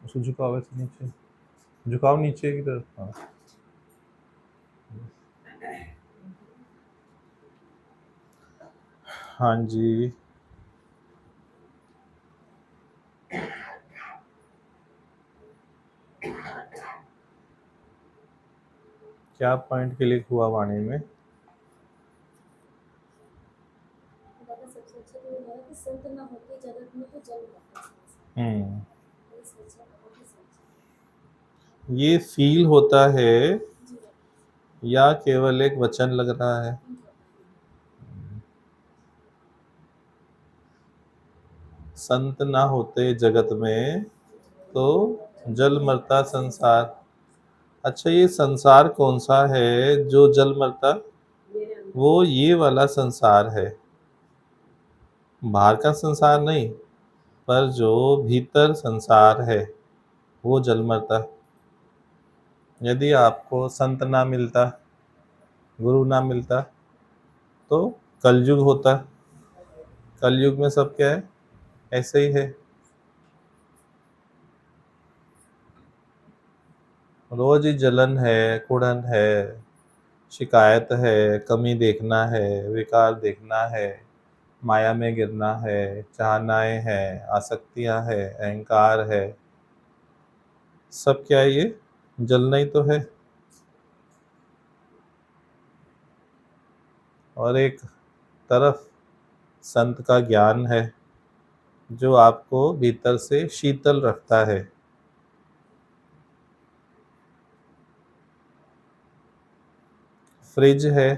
उसको झुकाओ वैसे नीचे, झुकाओ नीचे की तरफ। हाँ हाँ जी। क्या पॉइंट क्लिक हुआ वाणी में? दादा सबसे अच्छा तो ये है कि संत ना होते जगत में तो जल रहता है। हम्म, ये सच है, बहुत ही सच है। ये फील होता है जी दादा। या केवल एक वचन लग रहा है? ठीक है। संत ना होते जगत में तो जल मरता संसार। अच्छा, ये संसार कौन सा है जो जल मरता? वो ये वाला संसार है, बाहर का संसार नहीं, पर जो भीतर संसार है वो जल मरता। यदि आपको संत ना मिलता, गुरु ना मिलता, तो कलयुग होता। कलयुग में सब क्या है? ऐसे ही है। रोज ही जलन है, कुड़न है, शिकायत है, कमी देखना है, विकार देखना है, माया में गिरना है, चाहनाएं हैं, आसक्तियां है, अहंकार है। सब क्या है? ये जलना ही तो है। और एक तरफ संत का ज्ञान है जो आपको भीतर से शीतल रखता है। फ्रिज है,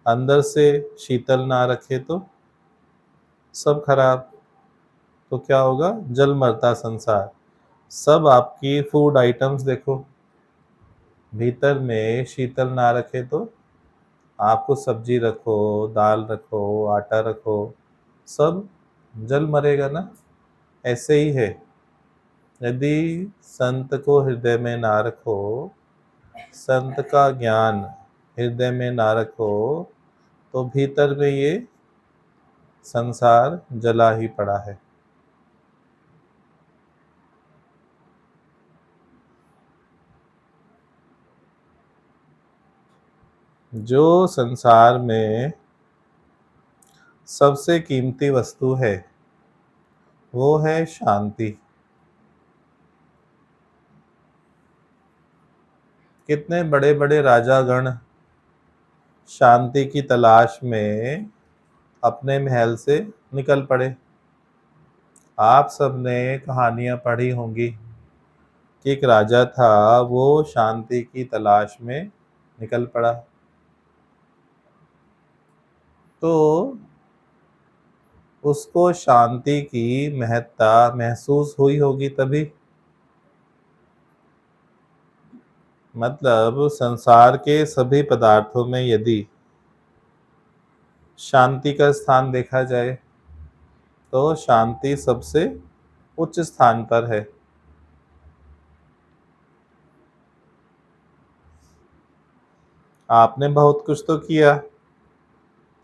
अंदर से शीतल ना रखे तो सब खराब। तो क्या होगा? जल मरता संसार। सब आपकी फूड आइटम्स देखो, भीतर में शीतल ना रखे तो आपको सब्जी रखो, दाल रखो, आटा रखो, सब जल मरेगा ना। ऐसे ही है, यदि संत को हृदय में ना रखो, संत का ज्ञान हृदय में ना रखो, तो भीतर में ये संसार जला ही पड़ा है। जो संसार में सबसे कीमती वस्तु है वो है शांति। कितने बड़े बड़े राजागण शांति की तलाश में अपने महल से निकल पड़े। आप सबने कहानियां पढ़ी होंगी कि एक राजा था, वो शांति की तलाश में निकल पड़ा। तो उसको शांति की महत्ता महसूस हुई होगी तभी। मतलब संसार के सभी पदार्थों में यदि शांति का स्थान देखा जाए तो शांति सबसे उच्च स्थान पर है। आपने बहुत कुछ तो किया,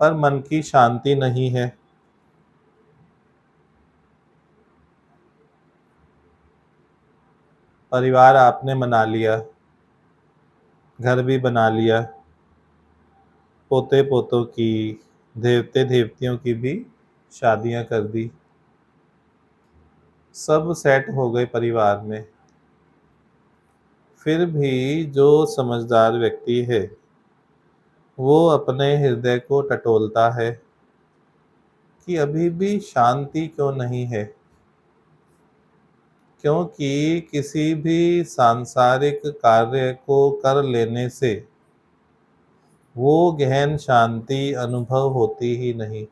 पर मन की शांति नहीं है। परिवार आपने मना लिया, घर भी बना लिया, पोते पोतों की, देवते देवतियों की भी शादियां कर दी, सब सेट हो गए परिवार में। फिर भी जो समझदार व्यक्ति है वो अपने हृदय को टटोलता है कि अभी भी शांति क्यों नहीं है। क्योंकि किसी भी सांसारिक कार्य को कर लेने से वो गहन शांति अनुभव होती ही नहीं।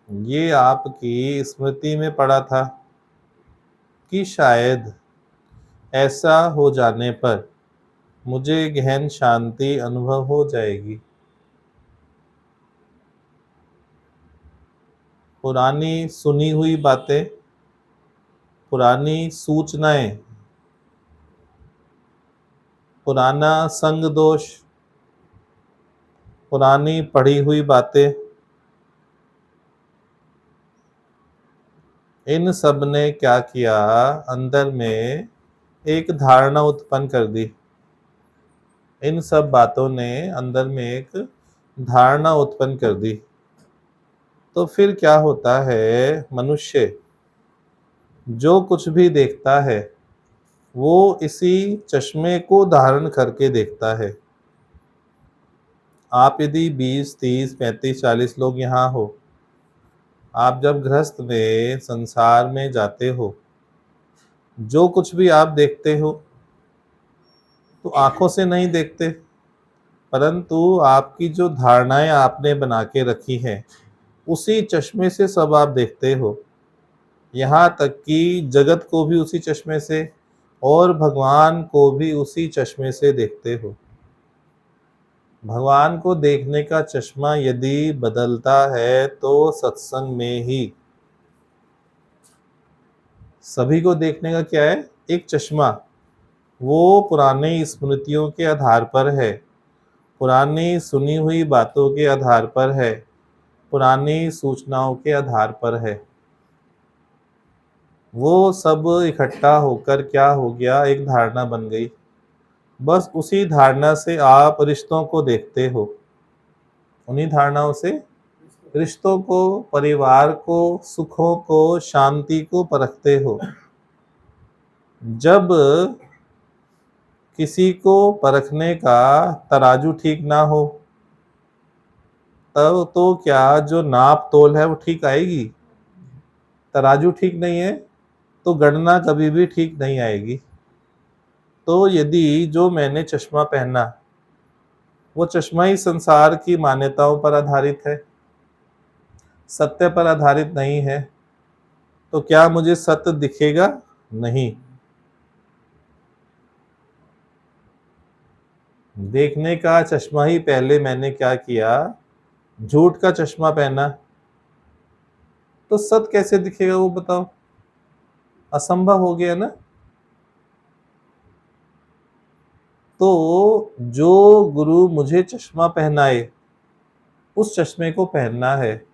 ये आपकी स्मृति में पड़ा था कि शायद ऐसा हो जाने पर मुझे गहन शांति अनुभव हो जाएगी। पुरानी सुनी हुई बातें, पुरानी सूचनाएं, पुराना संग दोष, पुरानी पढ़ी हुई बातें, इन सब ने क्या किया, अंदर में एक धारणा उत्पन्न कर दी। इन सब बातों ने अंदर में एक धारणा उत्पन्न कर दी। तो फिर क्या होता है, मनुष्य जो कुछ भी देखता है वो इसी चश्मे को धारण करके देखता है। आप यदि 20, 30, 35, 40 लोग यहाँ हो, आप जब गृहस्थ में संसार में जाते हो, जो कुछ भी आप देखते हो तो आंखों से नहीं देखते, परंतु आपकी जो धारणाएं आपने बना के रखी हैं उसी चश्मे से सब आप देखते हो। यहाँ तक कि जगत को भी उसी चश्मे से और भगवान को भी उसी चश्मे से देखते हो। भगवान को देखने का चश्मा यदि बदलता है तो सत्संग में ही। सभी को देखने का क्या है, एक चश्मा, वो पुरानी स्मृतियों के आधार पर है, पुरानी सुनी हुई बातों के आधार पर है, पुरानी सूचनाओं के आधार पर है। वो सब इकट्ठा होकर क्या हो गया, एक धारणा बन गई। बस उसी धारणा से आप रिश्तों को देखते हो, उन्हीं धारणाओं से रिश्तों को, परिवार को, सुखों को, शांति को परखते हो। जब किसी को परखने का तराजू ठीक ना हो तब तो क्या जो नाप तोल है वो ठीक आएगी। तराजू ठीक नहीं है तो गणना कभी भी ठीक नहीं आएगी। तो यदि जो मैंने चश्मा पहना वो चश्मा ही संसार की मान्यताओं पर आधारित है, सत्य पर आधारित नहीं है, तो क्या मुझे सत्य दिखेगा? नहीं। देखने का चश्मा ही पहले मैंने क्या किया, झूठ का चश्मा पहना, तो सत्य कैसे दिखेगा वो बताओ? असंभव हो गया ना। तो जो गुरु मुझे चश्मा पहनाए उस चश्मे को पहनना है,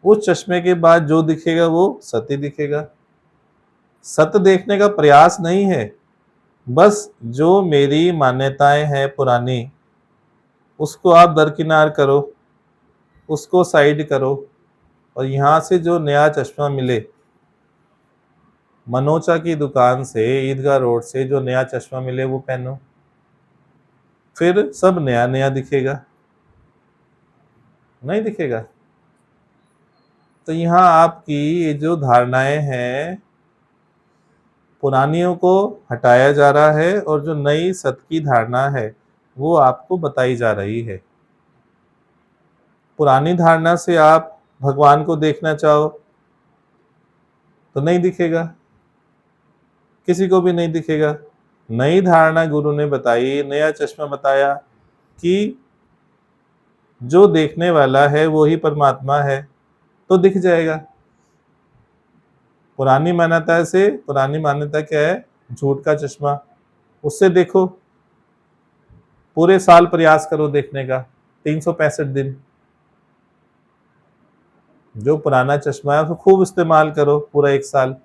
उस चश्मे के बाद जो दिखेगा वो सत्य दिखेगा। सत्य देखने का प्रयास नहीं है, बस जो मेरी मान्यताएं हैं पुरानी उसको आप दरकिनार करो, उसको साइड करो, और यहाँ से जो नया चश्मा मिले, मनोचा की दुकान से, ईदगाह रोड से जो नया चश्मा मिले वो पहनो, फिर सब नया नया दिखेगा। नहीं दिखेगा? तो यहाँ आपकी ये जो धारणाएं हैं पुरानियों को हटाया जा रहा है और जो नई सत्य की धारणा है वो आपको बताई जा रही है। पुरानी धारणा से आप भगवान को देखना चाहो तो नहीं दिखेगा, किसी को भी नहीं दिखेगा। नई धारणा गुरु ने बताई, नया चश्मा बताया कि जो देखने वाला है वो ही परमात्मा है, तो दिख जाएगा। पुरानी मान्यता क्या है, झूठ का चश्मा, उससे देखो, पूरे साल प्रयास करो देखने का, 365 दिन। जो पुराना चश्मा है उसको खूब इस्तेमाल करो, पूरा 1 साल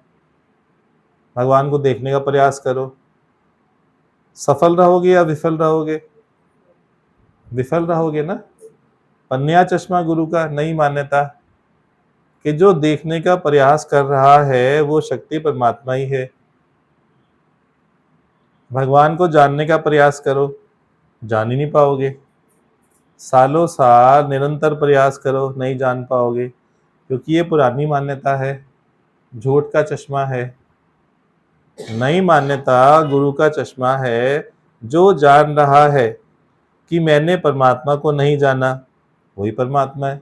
भगवान को देखने का प्रयास करो। सफल रहोगे या विफल रहोगे? विफल रहोगे ना। पर नया चश्मा गुरु का, नई मान्यता कि जो देखने का प्रयास कर रहा है वो शक्ति परमात्मा ही है। भगवान को जानने का प्रयास करो, जान ही नहीं पाओगे। सालों साल निरंतर प्रयास करो, नहीं जान पाओगे, क्योंकि ये पुरानी मान्यता है, झूठ का चश्मा है। नई मान्यता गुरु का चश्मा है, जो जान रहा है कि मैंने परमात्मा को नहीं जाना वही परमात्मा है।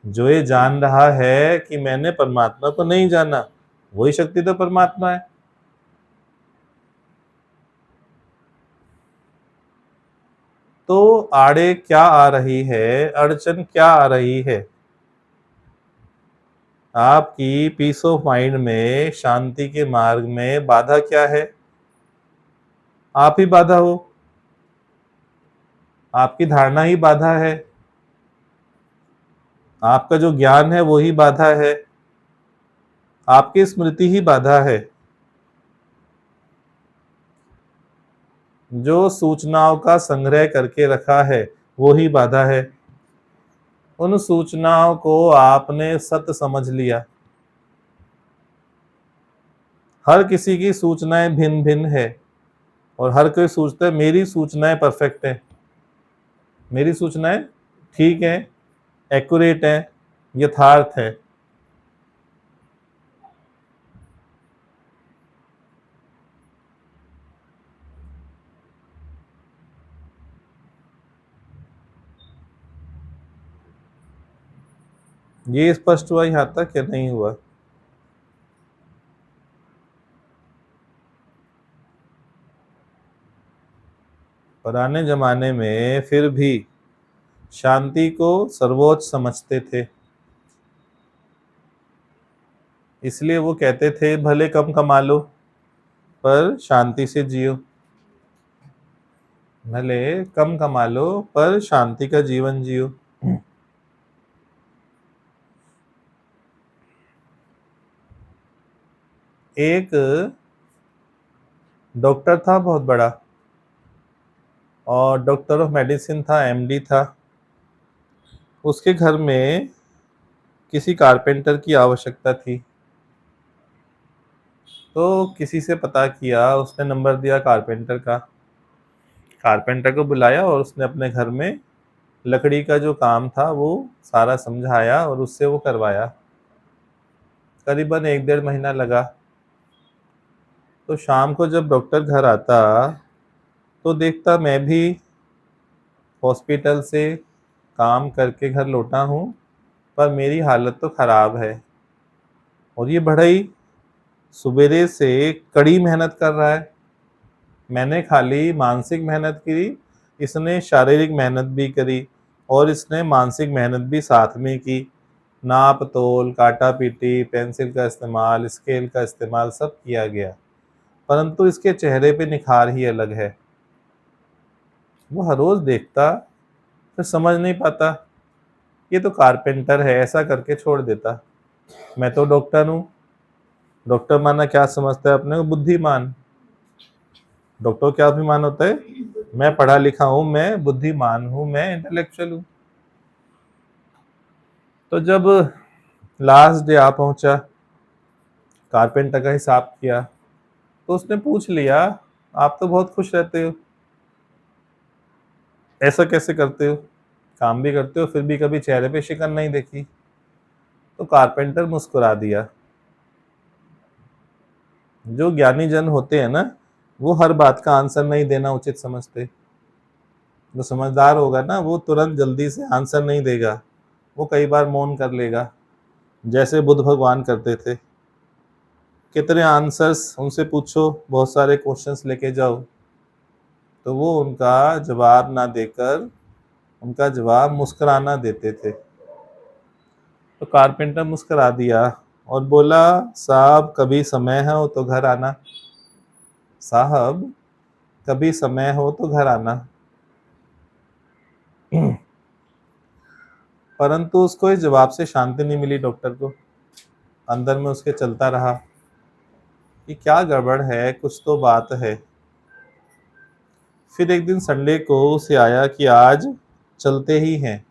जो ये जान रहा है कि मैंने परमात्मा को नहीं जाना वही शक्ति तो परमात्मा है। तो आड़े क्या आ रही है, अड़चन क्या आ रही है? आपकी पीस ऑफ माइंड में, शांति के मार्ग में बाधा क्या है? आप ही बाधा हो। आपकी धारणा ही बाधा है, आपका जो ज्ञान है वो ही बाधा है, आपकी स्मृति ही बाधा है। जो सूचनाओं का संग्रह करके रखा है वो ही बाधा है। उन सूचनाओं को आपने सत्य समझ लिया। हर किसी की सूचनाएं भिन्न भिन्न है और हर कोई सोचता है मेरी सूचनाएं परफेक्ट है, मेरी सूचनाएं ठीक है, एक्यूरेट है, यथार्थ है। ये स्पष्ट हुआ यहां तक या नहीं हुआ? पुराने जमाने में फिर भी शांति को सर्वोच्च समझते थे, इसलिए वो कहते थे भले कम कमा लो पर शांति से जियो, भले कम कमा लो पर शांति का जीवन जियो। एक डॉक्टर था बहुत बड़ा, और डॉक्टर ऑफ मेडिसिन था, एमडी था। उसके घर में किसी कारपेंटर की आवश्यकता थी, तो किसी से पता किया, उसने नंबर दिया कारपेंटर का। कारपेंटर को बुलाया और उसने अपने घर में लकड़ी का जो काम था वो सारा समझाया और उससे वो करवाया। करीबन 1-1.5 महीना लगा। तो शाम को जब डॉक्टर घर आता तो देखता मैं भी हॉस्पिटल से काम करके घर लौटा हूँ, पर मेरी हालत तो ख़राब है और ये बढ़ई सुबेरे से कड़ी मेहनत कर रहा है। मैंने खाली मानसिक मेहनत की, इसने शारीरिक मेहनत भी करी और इसने मानसिक मेहनत भी साथ में की। नाप तोल, काटा पीटी, पेंसिल का इस्तेमाल, स्केल का इस्तेमाल सब किया गया, परंतु इसके चेहरे पे निखार ही अलग है। वो हर रोज देखता, फिर समझ नहीं पाता, ये तो कारपेंटर है, ऐसा करके छोड़ देता। मैं तो डॉक्टर हूँ। डॉक्टर माना क्या समझता है अपने को? बुद्धिमान। डॉक्टर क्या अभिमान होता है? मैं पढ़ा लिखा हूँ, मैं बुद्धिमान हूँ, मैं इंटेलेक्चुअल हूँ। तो जब लास्ट डे आ पहुंचा, कारपेंटर का हिसाब किया, तो उसने पूछ लिया आप तो बहुत खुश रहते हो, ऐसा कैसे करते हो? काम भी करते हो फिर भी कभी चेहरे पे शिकन नहीं देखी। तो कारपेंटर मुस्कुरा दिया। जो ज्ञानी जन होते हैं ना, वो हर बात का आंसर नहीं देना उचित समझते। जो समझदार होगा ना, वो तुरंत जल्दी से आंसर नहीं देगा, वो कई बार मौन कर लेगा, जैसे बुद्ध भगवान करते थे। कितने आंसर्स उनसे पूछो, बहुत सारे क्वेश्चंस लेके जाओ, तो वो उनका जवाब ना देकर उनका जवाब मुस्कुराना देते थे। तो कारपेंटर मुस्कुरा दिया और बोला साहब कभी समय हो तो घर आना, साहब कभी समय हो तो घर आना। परंतु उसको इस जवाब से शांति नहीं मिली। डॉक्टर को अंदर में उसके चलता रहा कि क्या गड़बड़ है, कुछ तो बात है। फिर एक दिन संडे को उसे आया कि आज चलते ही हैं,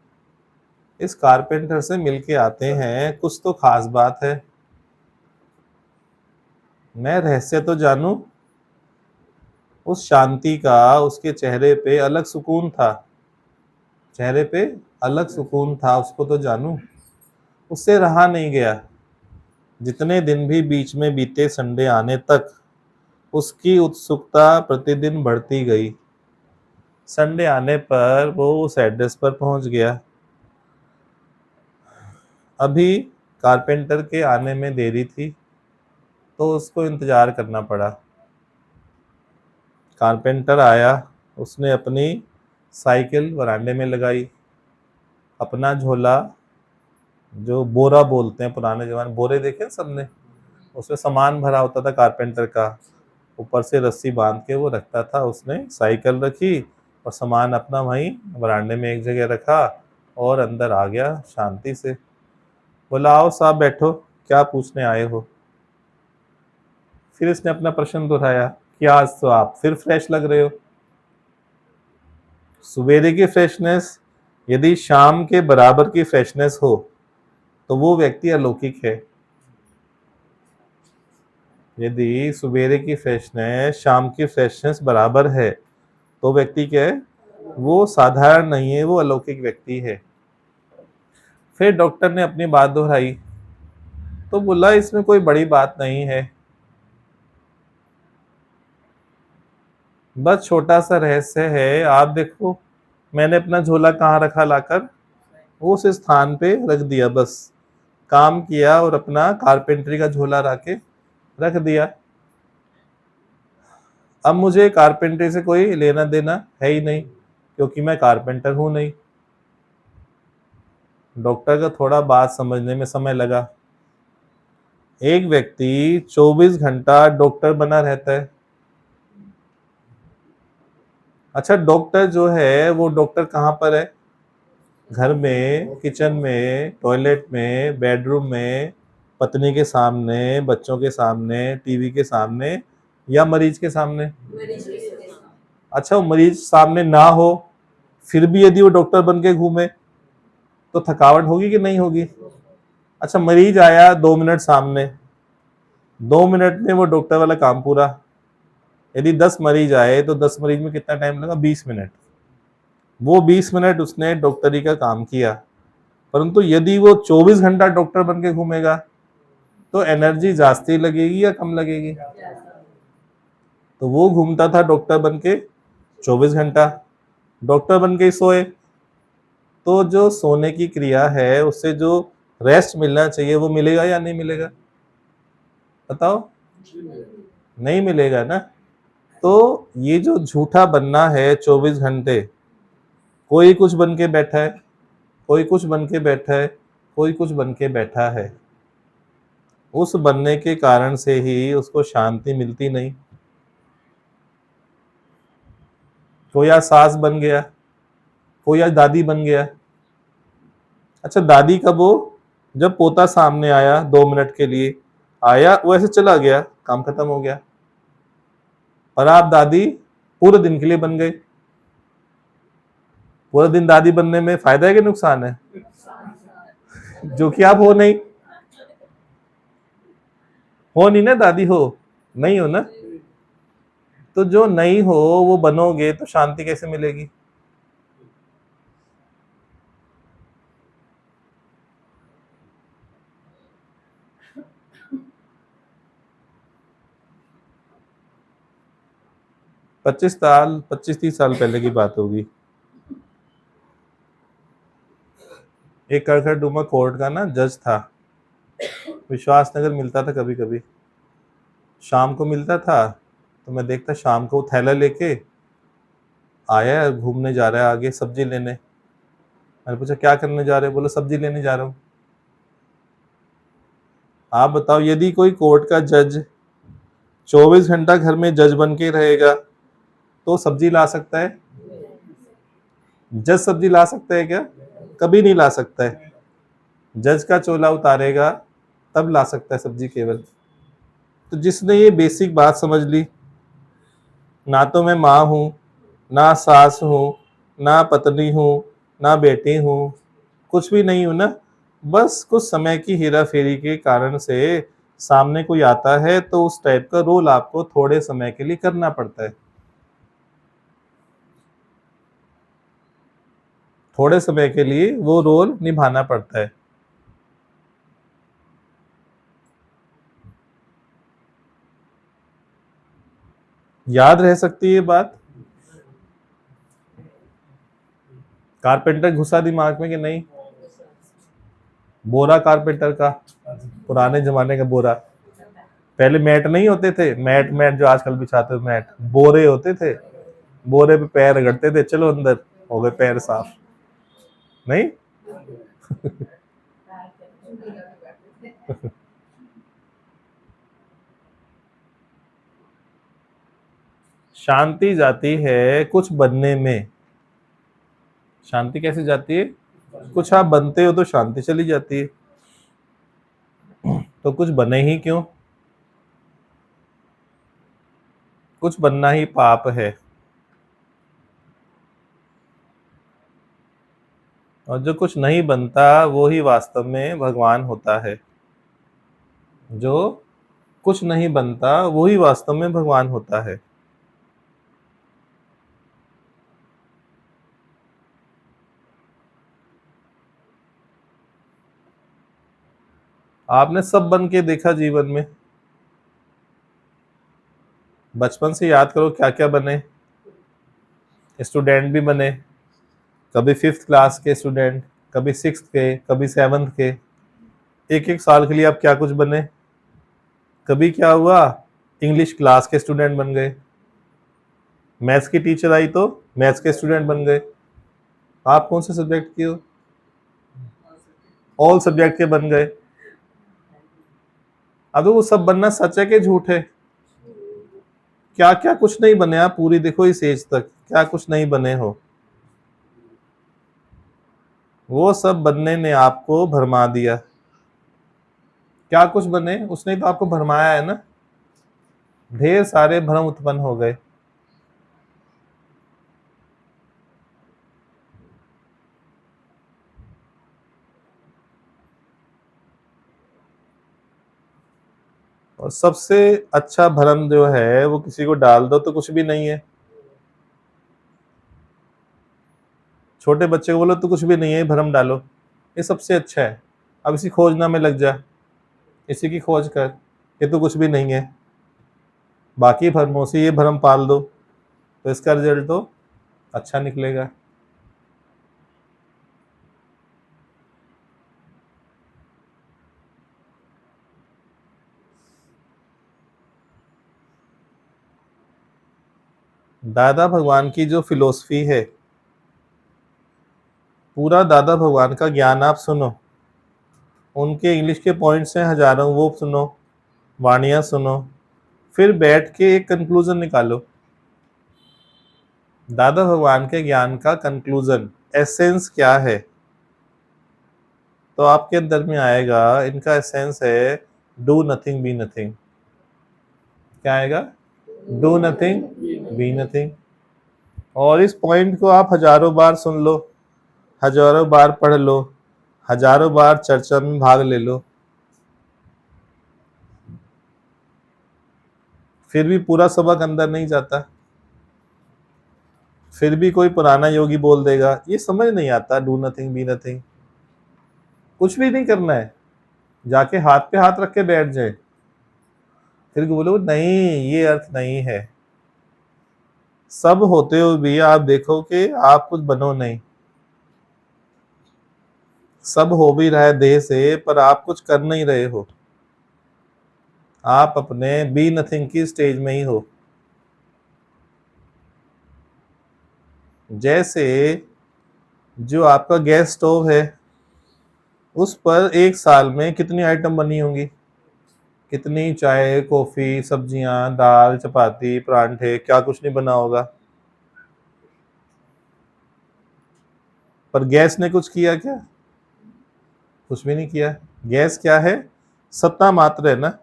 इस कारपेंटर से मिलके आते हैं, कुछ तो खास बात है, मैं रहस्य तो जानूं। उस शांति का उसके चेहरे पे अलग सुकून था, चेहरे पे अलग सुकून था, उसको तो जानूं। उससे रहा नहीं गया। जितने दिन भी बीच में बीते संडे आने तक उसकी उत्सुकता प्रतिदिन बढ़ती गई। संडे आने पर वो उस एड्रेस पर पहुंच गया। अभी कारपेंटर के आने में देरी थी, तो उसको इंतजार करना पड़ा। कारपेंटर आया, उसने अपनी साइकिल वरांडे में लगाई, अपना झोला, जो बोरा बोलते हैं, पुराने जमाने बोरे देखे हैं सबने, उसमें सामान भरा होता था कारपेंटर का, ऊपर से रस्सी बांध के वो रखता था। उसने साइकिल रखी और सामान अपना वहीं बरामदे में एक जगह रखा और अंदर आ गया शांति से। बोला आओ साहब बैठो, क्या पूछने आए हो। फिर इसने अपना प्रश्न दोहराया कि आज तो आप फिर फ्रेश लग रहे हो। सवेरे की फ्रेशनेस यदि शाम के बराबर की फ्रेशनेस हो तो वो व्यक्ति अलौकिक है। यदि सवेरे की फ्रेशनेस शाम की फ्रेशनेस बराबर है तो व्यक्ति क्या है, वो साधारण नहीं है, वो अलौकिक व्यक्ति है। फिर डॉक्टर ने अपनी बात दोहराई तो बोला इसमें कोई बड़ी बात नहीं है, बस छोटा सा रहस्य है। आप देखो मैंने अपना झोला कहाँ रखा, लाकर उस स्थान पे रख दिया, बस काम किया और अपना कारपेंटरी का झोला रख दिया। अब मुझे कारपेंटरी से कोई लेना देना है ही नहीं क्योंकि मैं कारपेंटर हूं नहीं। डॉक्टर का थोड़ा बात समझने में समय लगा। एक व्यक्ति 24 घंटा डॉक्टर बना रहता है। अच्छा डॉक्टर जो है वो डॉक्टर कहाँ पर है, घर में, किचन में, टॉयलेट में, बेडरूम में, पत्नी के सामने, बच्चों के सामने, टीवी के सामने, या मरीज के सामने। अच्छा वो मरीज सामने ना हो फिर भी यदि वो डॉक्टर बन के घूमे तो थकावट होगी कि नहीं होगी। अच्छा मरीज आया 2 मिनट सामने, 2 मिनट में वो डॉक्टर वाला काम पूरा। यदि 10 मरीज आए तो 10 मरीज में कितना टाइम लगा, 20 मिनट। वो 20 मिनट उसने डॉक्टरी का काम किया। परंतु यदि वो 24 घंटा डॉक्टर बन के घूमेगा तो एनर्जी जास्ती लगेगी या कम लगेगी। तो वो घूमता था डॉक्टर बन के 24 घंटा, डॉक्टर बन के ही सोए। तो जो सोने की क्रिया है उससे जो रेस्ट मिलना चाहिए वो मिलेगा या नहीं मिलेगा, बताओ। नहीं मिलेगा ना। तो ये जो झूठा बनना है 24 घंटे, कोई कुछ बन के बैठा है, कोई कुछ बन के बैठा है, कोई कुछ बन के बैठा है, उस बनने के कारण से ही उसको शांति मिलती नहीं। कोई आज सास बन गया, कोई आज दादी बन गया। अच्छा दादी कब हो, जब पोता सामने आया 2 मिनट के लिए आया, वो ऐसे चला गया, काम खत्म हो गया। और आप दादी पूरे दिन के लिए बन गए। पूरा दिन दादी बनने में फायदा है कि नुकसान है, जो कि आप हो नहीं ना, दादी हो नहीं हो ना। तो जो नहीं हो वो बनोगे तो शांति कैसे मिलेगी। पच्चीस 30 साल पहले की बात होगी। एक कड़कड़डूमा कोर्ट का ना जज था, विश्वास नगर मिलता था कभी कभी, शाम को मिलता था। तो मैं देखता शाम को थैला लेके आया है, घूमने जा रहा है आगे सब्जी लेने। मैंने पूछा क्या करने जा रहे हो, बोला सब्जी लेने जा रहा हूँ। आप बताओ यदि कोई कोर्ट का जज 24 घंटा घर में जज बन के रहेगा तो सब्जी ला सकता है, जज सब्जी ला सकता है क्या, कभी नहीं ला सकता है। जज का चोला उतारेगा तब ला सकता है सब्जी केवल। तो जिसने ये बेसिक बात समझ ली, ना तो मैं माँ हूँ, ना सास हूँ, ना पत्नी हूँ, ना बेटी हूँ, कुछ भी नहीं हूँ ना, बस कुछ समय की हेरा फेरी के कारण से सामने कोई आता है तो उस टाइप का रोल आपको थोड़े समय के लिए करना पड़ता है। थोड़े समय के लिए वो रोल निभाना पड़ता है। याद रह सकती है बात, कारपेंटर घुसा दिमाग में कि नहीं। बोरा कारपेंटर का, पुराने जमाने का बोरा। पहले मैट नहीं होते थे, मैट मैट जो आजकल बिछाते हो मैट, बोरे होते थे। बोरे पे पैर रगड़ते थे, चलो अंदर, हो गए पैर साफ। नहीं शांति जाती है कुछ बनने में, शांति कैसे जाती है? कुछ आप बनते हो तो शांति चली जाती है। तो कुछ बने ही क्यों? कुछ बनना ही पाप है। और जो कुछ नहीं बनता वो ही वास्तव में भगवान होता है। जो कुछ नहीं बनता वो ही वास्तव में भगवान होता है। आपने सब बन के देखा जीवन में? बचपन से याद करो क्या क्या बने। स्टूडेंट भी बने, कभी 5th क्लास के स्टूडेंट, कभी 6th के, कभी 7th के। एक एक साल के लिए आप क्या कुछ बने। कभी क्या हुआ, इंग्लिश क्लास के स्टूडेंट बन गए, मैथ्स की टीचर आई तो मैथ्स के स्टूडेंट बन गए। आप कौन से सब्जेक्ट के हो? ऑल सब्जेक्ट के बन गए। अब वो सब बनना सच है कि झूठ है? क्या क्या कुछ नहीं बने आप पूरी देखो इस एज तक, क्या कुछ नहीं बने हो। वो सब बनने ने आपको भरमा दिया। क्या कुछ बने, उसने तो आपको भरमाया है ना। ढेर सारे भ्रम उत्पन्न हो गए। और सबसे अच्छा भ्रम जो है वो किसी को डाल दो तो कुछ भी नहीं है। छोटे बच्चे को बोलो तो कुछ भी नहीं है, भ्रम डालो, ये सबसे अच्छा है। अब इसी खोजना में लग जा, इसी की खोज कर, ये तो कुछ भी नहीं है। बाकी भ्रमों से ये भ्रम पाल दो तो इसका रिजल्ट तो अच्छा निकलेगा। दादा भगवान की जो फिलोसफी है, पूरा दादा भगवान का ज्ञान आप सुनो। उनके इंग्लिश के पॉइंट्स हैं हजारों, वो सुनो, वाणियां सुनो, फिर बैठ के एक कंक्लूजन निकालो। दादा भगवान के ज्ञान का कंक्लूजन, एसेंस क्या है, तो आपके अंदर में आएगा। इनका एसेंस है डू नथिंग बी नथिंग। क्या आएगा? Do nothing be nothing. और इस पॉइंट को आप हजारों बार सुन लो, हजारों बार पढ़ लो, हजारों बार चर्चा में भाग ले लो, फिर भी पूरा सबक अंदर नहीं जाता। फिर भी कोई पुराना योगी बोल देगा ये समझ नहीं आता, डू नथिंग बी नथिंग। कुछ भी नहीं करना है, जाके हाथ पे हाथ रख के बैठ जाए, फिर बोलो नहीं ये अर्थ नहीं है। सब होते हुए भी आप देखो कि आप कुछ बनो नहीं। सब हो भी रहा है देह से, पर आप कुछ कर नहीं रहे हो। आप अपने बी नथिंग की स्टेज में ही हो। जैसे जो आपका गैस स्टोव है, उस पर एक साल में कितनी आइटम बनी होंगी, कितनी चाय कॉफी सब्जियां दाल चपाती परांठे, क्या कुछ नहीं बना होगा। पर गैस ने कुछ किया क्या? कुछ भी नहीं किया। गैस क्या है? सत्ता मात्र है ना।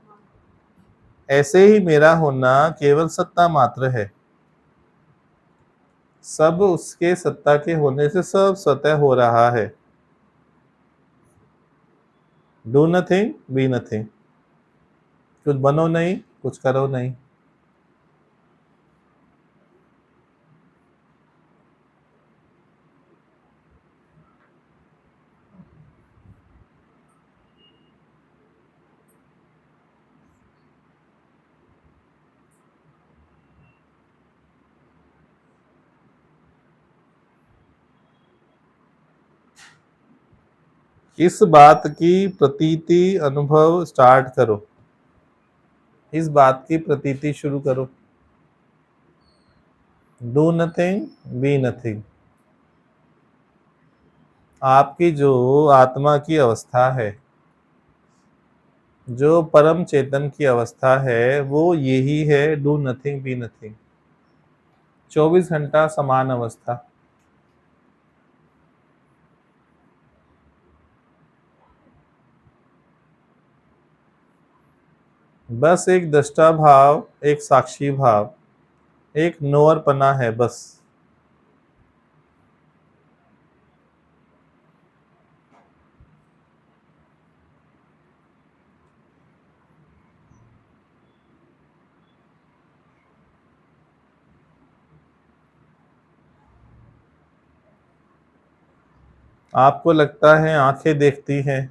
ऐसे ही मेरा होना केवल सत्ता मात्र है। सब उसके सत्ता के होने से सब स्वतः हो रहा है। Do nothing be nothing. कुछ बनो नहीं, कुछ करो नहीं। इस बात की प्रतीति अनुभव स्टार्ट करो। इस बात की प्रतीति शुरू करो। Do nothing be nothing. आपकी जो आत्मा की अवस्था है, जो परम चेतन की अवस्था है, वो यही है डू नथिंग बी नथिंग। 24 घंटा समान अवस्था। बस एक दृष्टा भाव, एक साक्षी भाव, एक नोअरपना है बस। आपको लगता है आंखें देखती हैं,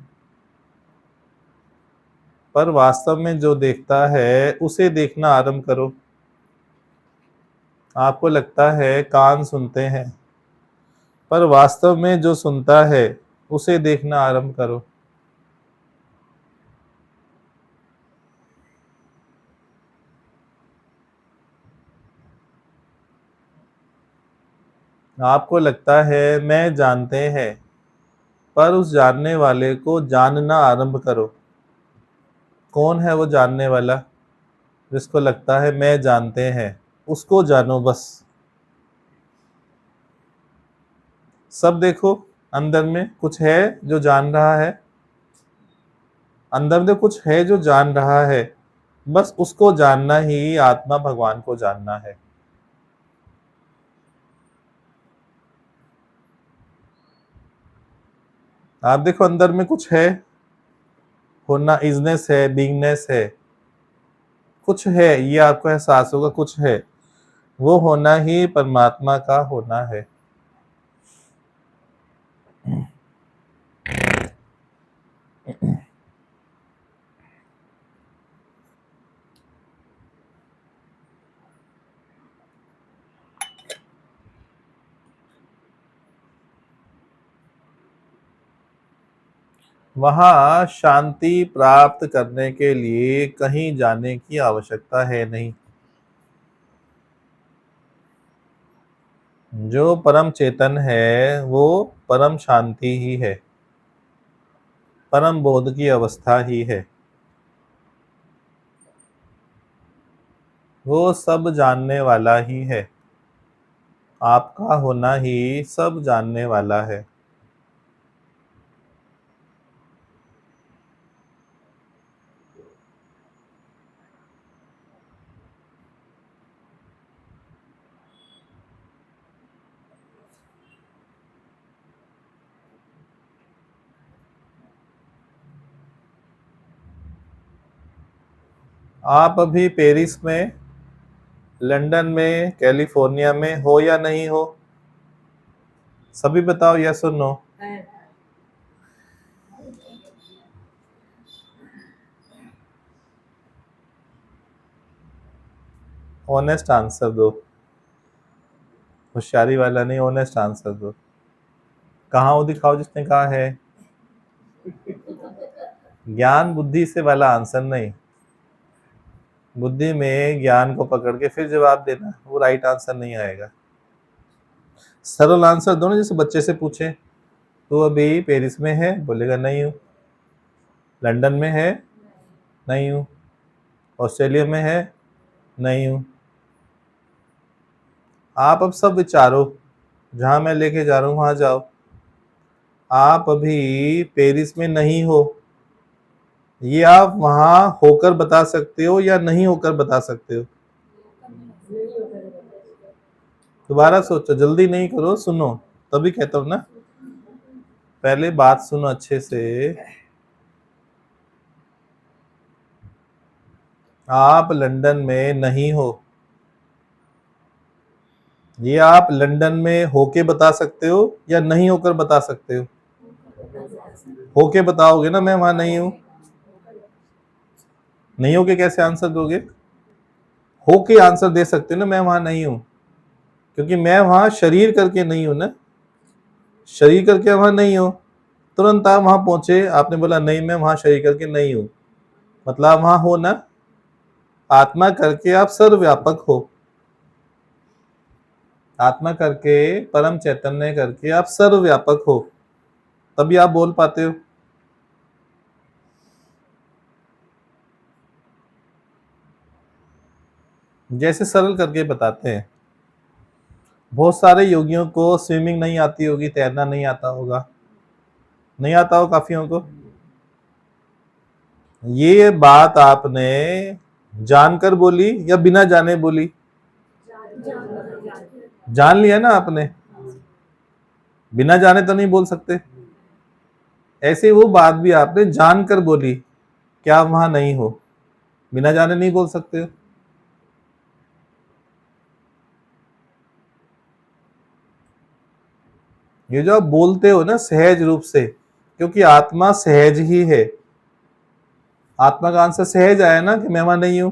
पर वास्तव में जो देखता है उसे देखना आरंभ करो। आपको लगता है कान सुनते हैं, पर वास्तव में जो सुनता है उसे देखना आरंभ करो। आपको लगता है मैं जानते हैं, पर उस जानने वाले को जानना आरंभ करो। कौन है वो जानने वाला जिसको लगता है मैं जानते हैं? उसको जानो बस। सब देखो, अंदर में कुछ है जो जान रहा है, अंदर में कुछ है जो जान रहा है। बस उसको जानना ही आत्मा भगवान को जानना है। आप देखो अंदर में कुछ है, होना इजनेस है, बीइंगनेस है, कुछ है, ये आपको एहसास होगा कुछ है। वो होना ही परमात्मा का होना है। वहां शांति प्राप्त करने के लिए कहीं जाने की आवश्यकता है नहीं। जो परम चेतन है वो परम शांति ही है, परम बोध की अवस्था ही है। वो सब जानने वाला ही है। आपका होना ही सब जानने वाला है। आप अभी पेरिस में, लंदन में, कैलिफोर्निया में हो या नहीं हो? सभी बताओ यस और नो। ऑनेस्ट आंसर दो, होशियारी वाला नहीं, ऑनेस्ट आंसर दो। कहाँ हो दिखाओ जिसने कहा है। ज्ञान बुद्धि से वाला आंसर नहीं, बुद्धि में ज्ञान को पकड़ के फिर जवाब देना, वो राइट आंसर नहीं आएगा। सरल आंसर दो ना, जैसे बच्चे से पूछे तो अभी पेरिस में है, बोलेगा नहीं हूँ। लंदन में है, नहीं हूँ। ऑस्ट्रेलिया में है, नहीं हूँ। आप अब सब विचारो, जहां मैं लेके जा रहा हूं वहां जाओ। आप अभी पेरिस में नहीं हो, ये आप वहां होकर बता सकते हो या नहीं होकर बता सकते हो? दोबारा सोचो, जल्दी नहीं करो, सुनो, तभी कहता हूं ना, पहले बात सुनो अच्छे से। आप लंदन में नहीं हो, ये आप लंदन में होके बता सकते हो या नहीं होकर बता सकते हो? होके बताओगे ना, मैं वहां नहीं हूं। नहीं होके कैसे आंसर दोगे? होके आंसर दे सकते हो ना, मैं वहां नहीं हूं, क्योंकि मैं वहां शरीर करके नहीं हूं ना। शरीर करके वहां नहीं हो, तुरंत आप वहां पहुंचे, आपने बोला नहीं मैं वहां शरीर करके नहीं हूं, मतलब आप वहां हो ना। आत्मा करके आप सर्वव्यापक हो, आत्मा करके, परम चैतन्य करके आप सर्वव्यापक हो, तभी आप बोल पाते हो। जैसे सरल करके बताते हैं, बहुत सारे योगियों को स्विमिंग नहीं आती होगी, तैरना नहीं आता होगा, नहीं आता हो काफियों को। ये बात आपने जानकर बोली या बिना जाने बोली? जान लिया ना आपने, बिना जाने तो नहीं बोल सकते। ऐसे वो बात भी आपने जानकर बोली कि आप वहां नहीं हो, बिना जाने नहीं बोल सकते हो। ये जो आप बोलते हो ना सहज रूप से, क्योंकि आत्मा सहज ही है। आत्मा का आंसर सहज आया ना कि मैं वहां नहीं हूं।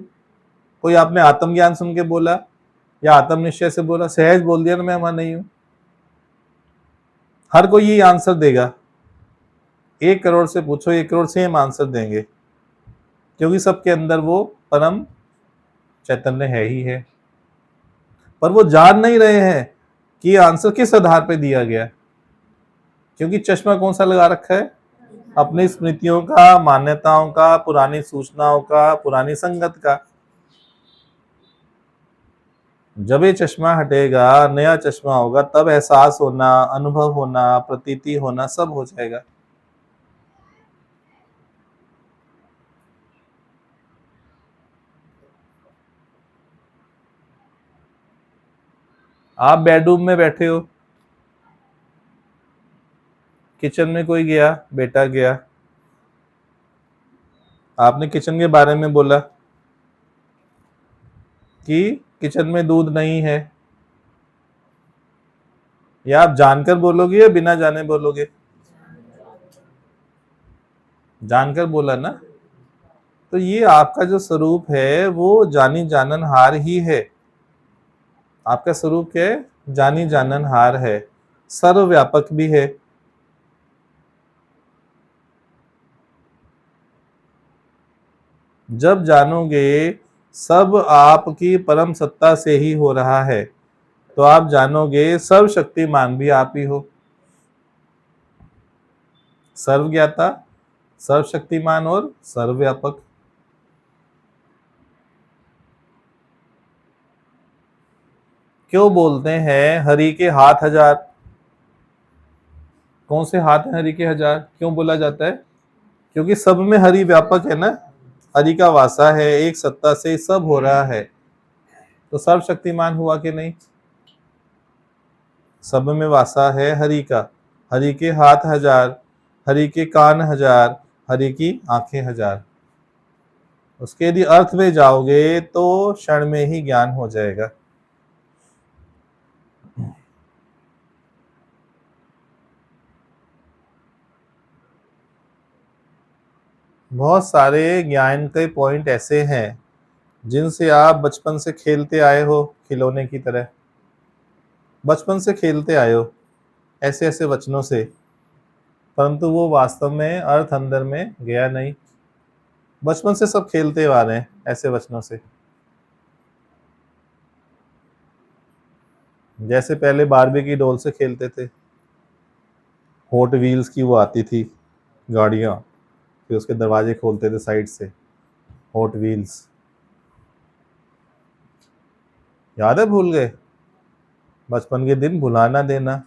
कोई आपने आत्मज्ञान सुन के बोला या आत्म निश्चय से बोला, सहज बोल दिया ना मैं वहां नहीं हूं। हर कोई ये आंसर देगा, 1 करोड़ से पूछो 1 करोड़ सेम आंसर देंगे, क्योंकि सबके अंदर वो परम चैतन्य है ही है। पर वो जान नहीं रहे हैं कि ये आंसर किस आधार पे दिया गया, क्योंकि चश्मा कौन सा लगा रखा है? अपनी स्मृतियों का, मान्यताओं का, पुरानी सूचनाओं का, पुरानी संगत का। जब ये चश्मा हटेगा, नया चश्मा होगा, तब एहसास होना, अनुभव होना, प्रतीति होना सब हो जाएगा। आप बेडरूम में बैठे हो, किचन में कोई गया, बेटा गया, आपने किचन के बारे में बोला कि किचन में दूध नहीं है, या आप जानकर बोलोगे या बिना जाने बोलोगे? जानकर बोला ना। तो ये आपका जो स्वरूप है वो जानी जाननहार ही है। आपका स्वरूप क्या है? जानी जाननहार है, सर्वव्यापक भी है। जब जानोगे सब आपकी परम सत्ता से ही हो रहा है, तो आप जानोगे सर्वशक्तिमान भी आप ही हो। सर्वज्ञाता, सर्वशक्तिमान और सर्वव्यापक। क्यों बोलते हैं हरि के हाथ हजार? कौन से हाथ हैं हरि के हजार? क्यों बोला जाता है? क्योंकि सब में हरि व्यापक है ना, हरि का वासा है, एक सत्ता से सब हो रहा है। तो सर्वशक्तिमान हुआ कि नहीं? सब में वासा है हरि का। हरि के हाथ हजार, हरि के कान हजार, हरि की आंखें हजार। उसके यदि अर्थ में जाओगे तो क्षण में ही ज्ञान हो जाएगा। बहुत सारे ज्ञान के पॉइंट ऐसे हैं जिनसे आप बचपन से खेलते आए हो, खिलौने की तरह बचपन से खेलते आए हो ऐसे ऐसे वचनों से, परंतु वो वास्तव में अर्थ अंदर में गया नहीं। बचपन से सब खेलते आ रहे हैं ऐसे वचनों से। जैसे पहले बारबी की डॉल से खेलते थे, हॉट व्हील्स की वो आती थी गाड़ियां, फिर उसके दरवाजे खोलते थे साइड से, हॉट व्हील्स। याद है? भूल गए? बचपन के दिन भुलाना देना।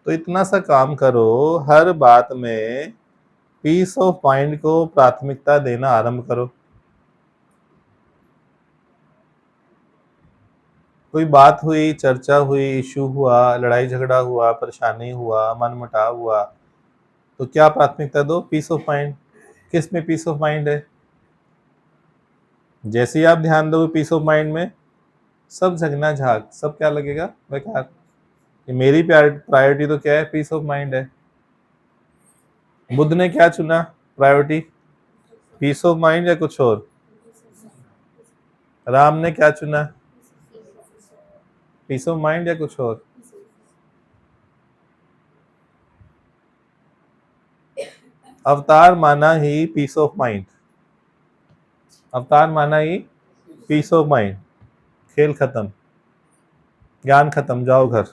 तो इतना सा काम करो, हर बात में पीस ऑफ माइंड को प्राथमिकता देना आरंभ करो। कोई बात हुई, चर्चा हुई, इशू हुआ, लड़ाई झगड़ा हुआ, परेशानी हुआ, मनमुटाव हुआ, तो क्या प्राथमिकता दो? Peace of mind. किस में पीस ऑफ माइंड है? जैसे ही आप ध्यान दोगे पीस ऑफ माइंड में, सब झगना झाग, सब क्या लगेगा? बेकार। कि मेरी प्रायोरिटी तो क्या है? पीस ऑफ माइंड है। बुद्ध ने क्या चुना प्रायोरिटी? पीस ऑफ माइंड या कुछ और? राम ने क्या चुना? पीस ऑफ माइंड या कुछ और? अवतार माना ही पीस ऑफ माइंड, अवतार माना ही पीस ऑफ माइंड। खेल खत्म, ज्ञान खत्म, जाओ घर।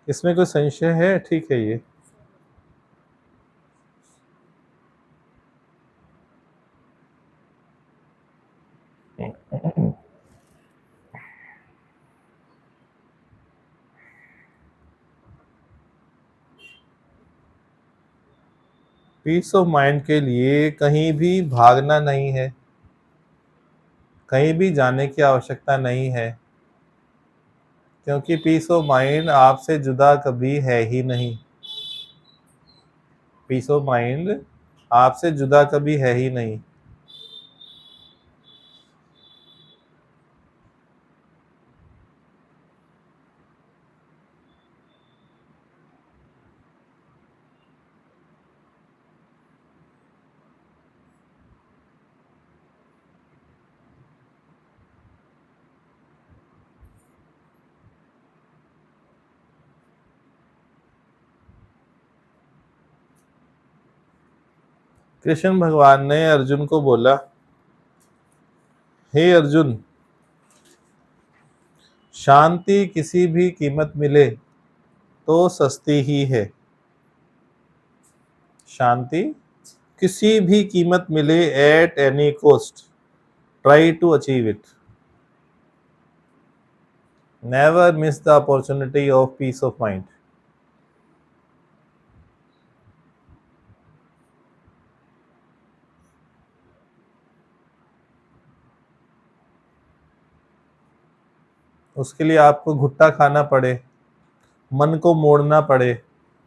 इसमें कोई संशय है? ठीक है ये। पीस ऑफ माइंड के लिए कहीं भी भागना नहीं है, कहीं भी जाने की आवश्यकता नहीं है, क्योंकि पीस ऑफ माइंड आपसे जुदा कभी है ही नहीं। पीस ऑफ माइंड आपसे जुदा कभी है ही नहीं। कृष्ण भगवान ने अर्जुन को बोला, हे अर्जुन, शांति किसी भी कीमत मिले तो सस्ती ही है। शांति किसी भी कीमत मिले, at any cost, try to achieve it. Never miss the opportunity of peace of mind. उसके लिए आपको घुट्टा खाना पड़े, मन को मोड़ना पड़े,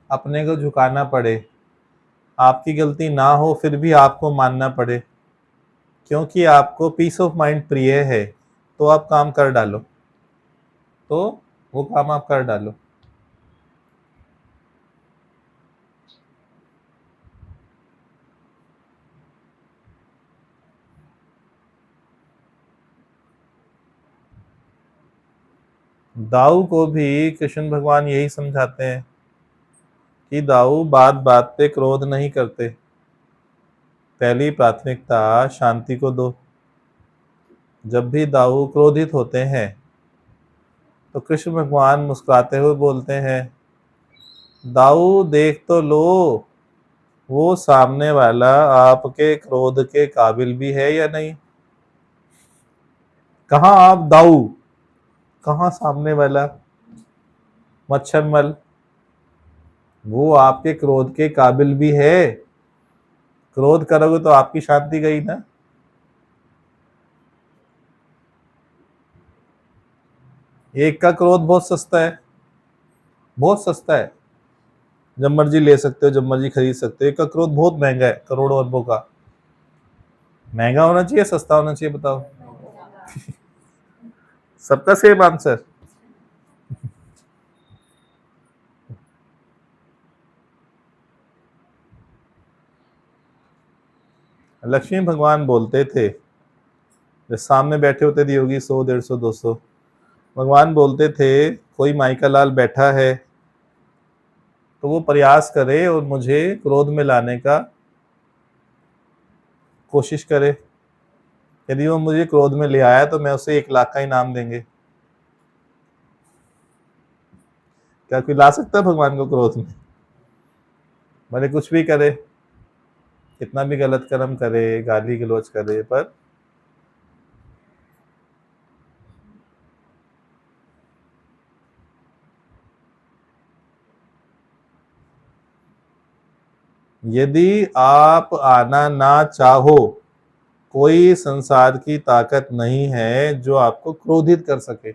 अपने को झुकाना पड़े, आपकी गलती ना हो फिर भी आपको मानना पड़े, क्योंकि आपको पीस ऑफ माइंड प्रिय है, तो आप काम कर डालो, तो वो काम आप कर डालो। दाऊ को भी कृष्ण भगवान यही समझाते हैं कि दाऊ बात बात पे क्रोध नहीं करते, पहली प्राथमिकता शांति को दो। जब भी दाऊ क्रोधित होते हैं तो कृष्ण भगवान मुस्कुराते हुए बोलते हैं, दाऊ देख तो लो, वो सामने वाला आपके क्रोध के काबिल भी है या नहीं। कहाँ आप दाऊ, कहाँ सामने वाला मच्छरमल, वो आपके क्रोध के काबिल भी है। क्रोध करोगे तो आपकी शांति गई ना। एक का क्रोध बहुत सस्ता है, बहुत सस्ता है, जब मर्जी ले सकते हो, जब मर्जी खरीद सकते हो। एक का क्रोध बहुत महंगा है, करोड़ों अरबों का। महंगा होना चाहिए, सस्ता होना चाहिए, बताओ। सबका सेम आंसर। लक्ष्मी भगवान बोलते थे, जब सामने बैठे होते थे योगी 100, 150, 200, भगवान बोलते थे, कोई माइका लाल बैठा है तो वो प्रयास करे और मुझे क्रोध में लाने का कोशिश करे। यदि वो मुझे क्रोध में ले आया तो मैं उसे 1 लाख का इनाम देंगे। क्या कोई ला सकता है भगवान को क्रोध में? भले कुछ भी करे, कितना भी गलत कर्म करे, गाली गलौज करे, पर यदि आप आना ना चाहो, कोई संसार की ताकत नहीं है जो आपको क्रोधित कर सके।